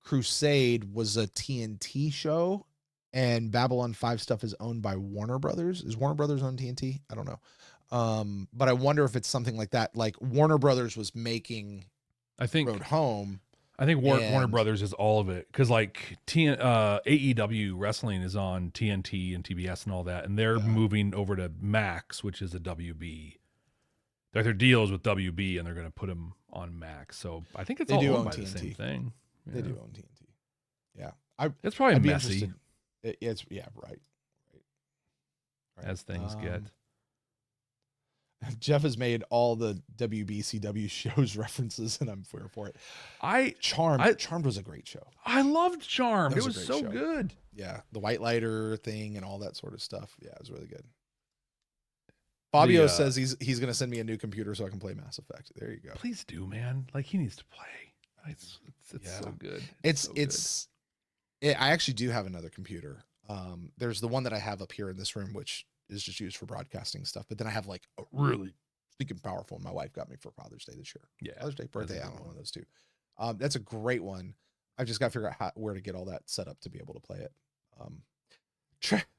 Crusade was a TNT show and Babylon 5 stuff is owned by Warner Brothers. Is Warner Brothers on TNT? I don't know. But I wonder if it's something like that. Like Warner Brothers was making Road Home. I think Warner Brothers is all of it. Because like AEW Wrestling is on TNT and TBS and all that. And they're moving over to Max, which is a WB. Their deal is with WB and they're going to put them on Max. So I think it's all owned by the same thing. They do own TNT. Yeah. It's probably messy. It's right. As things get. Jeff has made all the WBCW shows references, and I'm for it. Charmed was a great show. I loved Charmed. It was so show. good. Yeah, the White Lighter thing and all that sort of stuff. Yeah, it was really good. Fabio says he's going to send me a new computer so I can play Mass Effect. There you go. Please do, man. Like he needs to play. It's so good. I actually do have another computer. There's the one that I have up here in this room, which is just used for broadcasting stuff. But then I have like a really speaking powerful one my wife got me for Father's Day this year. Yeah. Father's Day, birthday. I don't know, one of those two. That's a great one. I've just got to figure out where to get all that set up to be able to play it.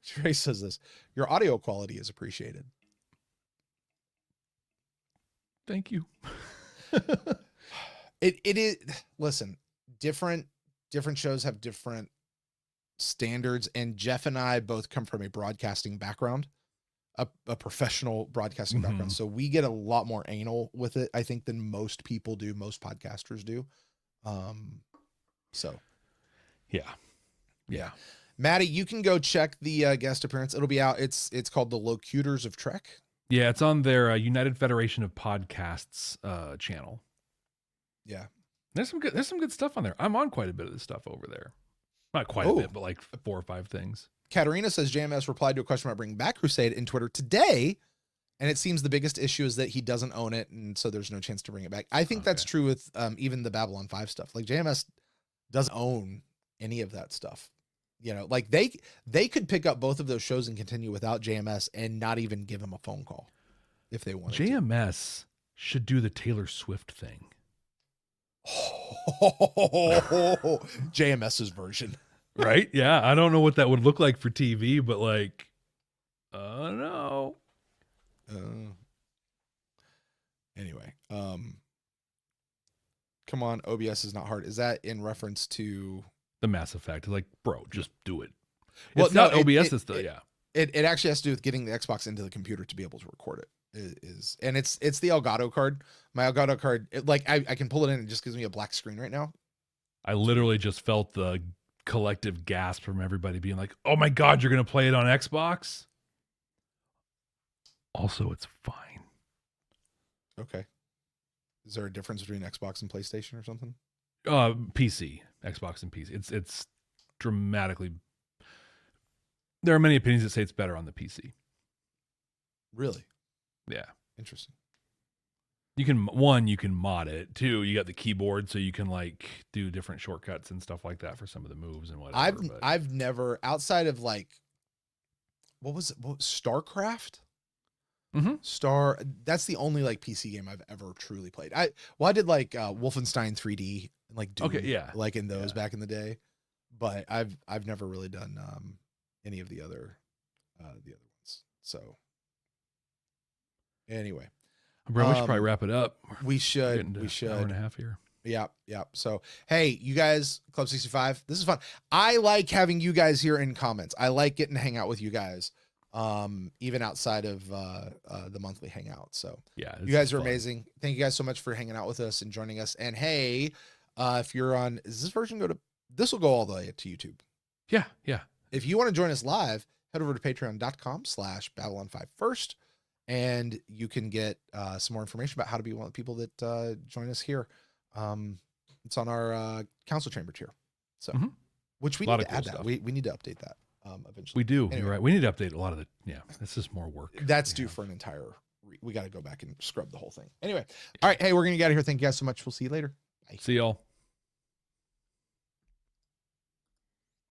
Trey says this, your audio quality is appreciated. Thank you. It is, listen, different shows have different standards, and Jeff and I both come from a broadcasting background, a professional broadcasting background. So we get a lot more anal with it, I think, than most people do, most podcasters do. So yeah. Mattie, you can go check the guest appearance. It'll be out. It's called The Locutors of Trek. Yeah, it's on their United Federation of Podcasts channel. Yeah. There's some good stuff on there. I'm on quite a bit of this stuff over there. Not quite a bit, but like 4 or 5 things. Katerina says JMS replied to a question about bringing back Crusade in Twitter today, and it seems the biggest issue is that he doesn't own it, and so there's no chance to bring it back. I think that's true with even the Babylon 5 stuff. Like JMS doesn't own any of that stuff. You know, like they could pick up both of those shows and continue without JMS and not even give him a phone call if they wanted JMS should do the Taylor Swift thing. JMS's version. Right? Yeah. I don't know what that would look like for TV, but like, no. Anyway, come on, OBS is not hard. Is that in reference to the Mass Effect? Like, bro, just do it. Well, it's not OBS. It actually has to do with getting the Xbox into the computer to be able to record it. And it's the Elgato card. My Elgato card, I can pull it in. It just gives me a black screen right now. I literally just felt the collective gasp from everybody being like, "Oh my God, you're gonna play it on Xbox?" Also, it's fine. Okay. Is there a difference between Xbox and PlayStation or something? PC, Xbox and PC. It's dramatically. There are many opinions that say it's better on the PC. Really? Yeah. Interesting. You can mod it. 2, you got the keyboard, so you can like do different shortcuts and stuff like that for some of the moves and whatever. I've never, outside of like, what was it? StarCraft? Mm-hmm. That's the only like PC game I've ever truly played. I did like Wolfenstein 3D and like Doom, like in those back in the day, but I've never really done any of the other ones. So anyway, bro, we should probably wrap it up. We should. An hour and a half here. Yeah. So, hey, you guys, Club 65, this is fun. I like having you guys here in comments. I like getting to hang out with you guys, even outside of the monthly hangout. So, yeah, you guys are amazing. Thank you guys so much for hanging out with us and joining us. And hey, if you're on, this will go all the way to YouTube. Yeah. If you want to join us live, head over to patreon.com/Babylon5First. and you can get some more information about how to be one of the people that join us here. It's on our council chamber tier. So, which we need to add that. We need to update that eventually. We do. Anyway. You're right. We need to update a lot of the. Yeah, this is more work. That's due for an entire. We got to go back and scrub the whole thing. Anyway, all right. Hey, we're gonna get out of here. Thank you guys so much. We'll see you later. Bye. See y'all.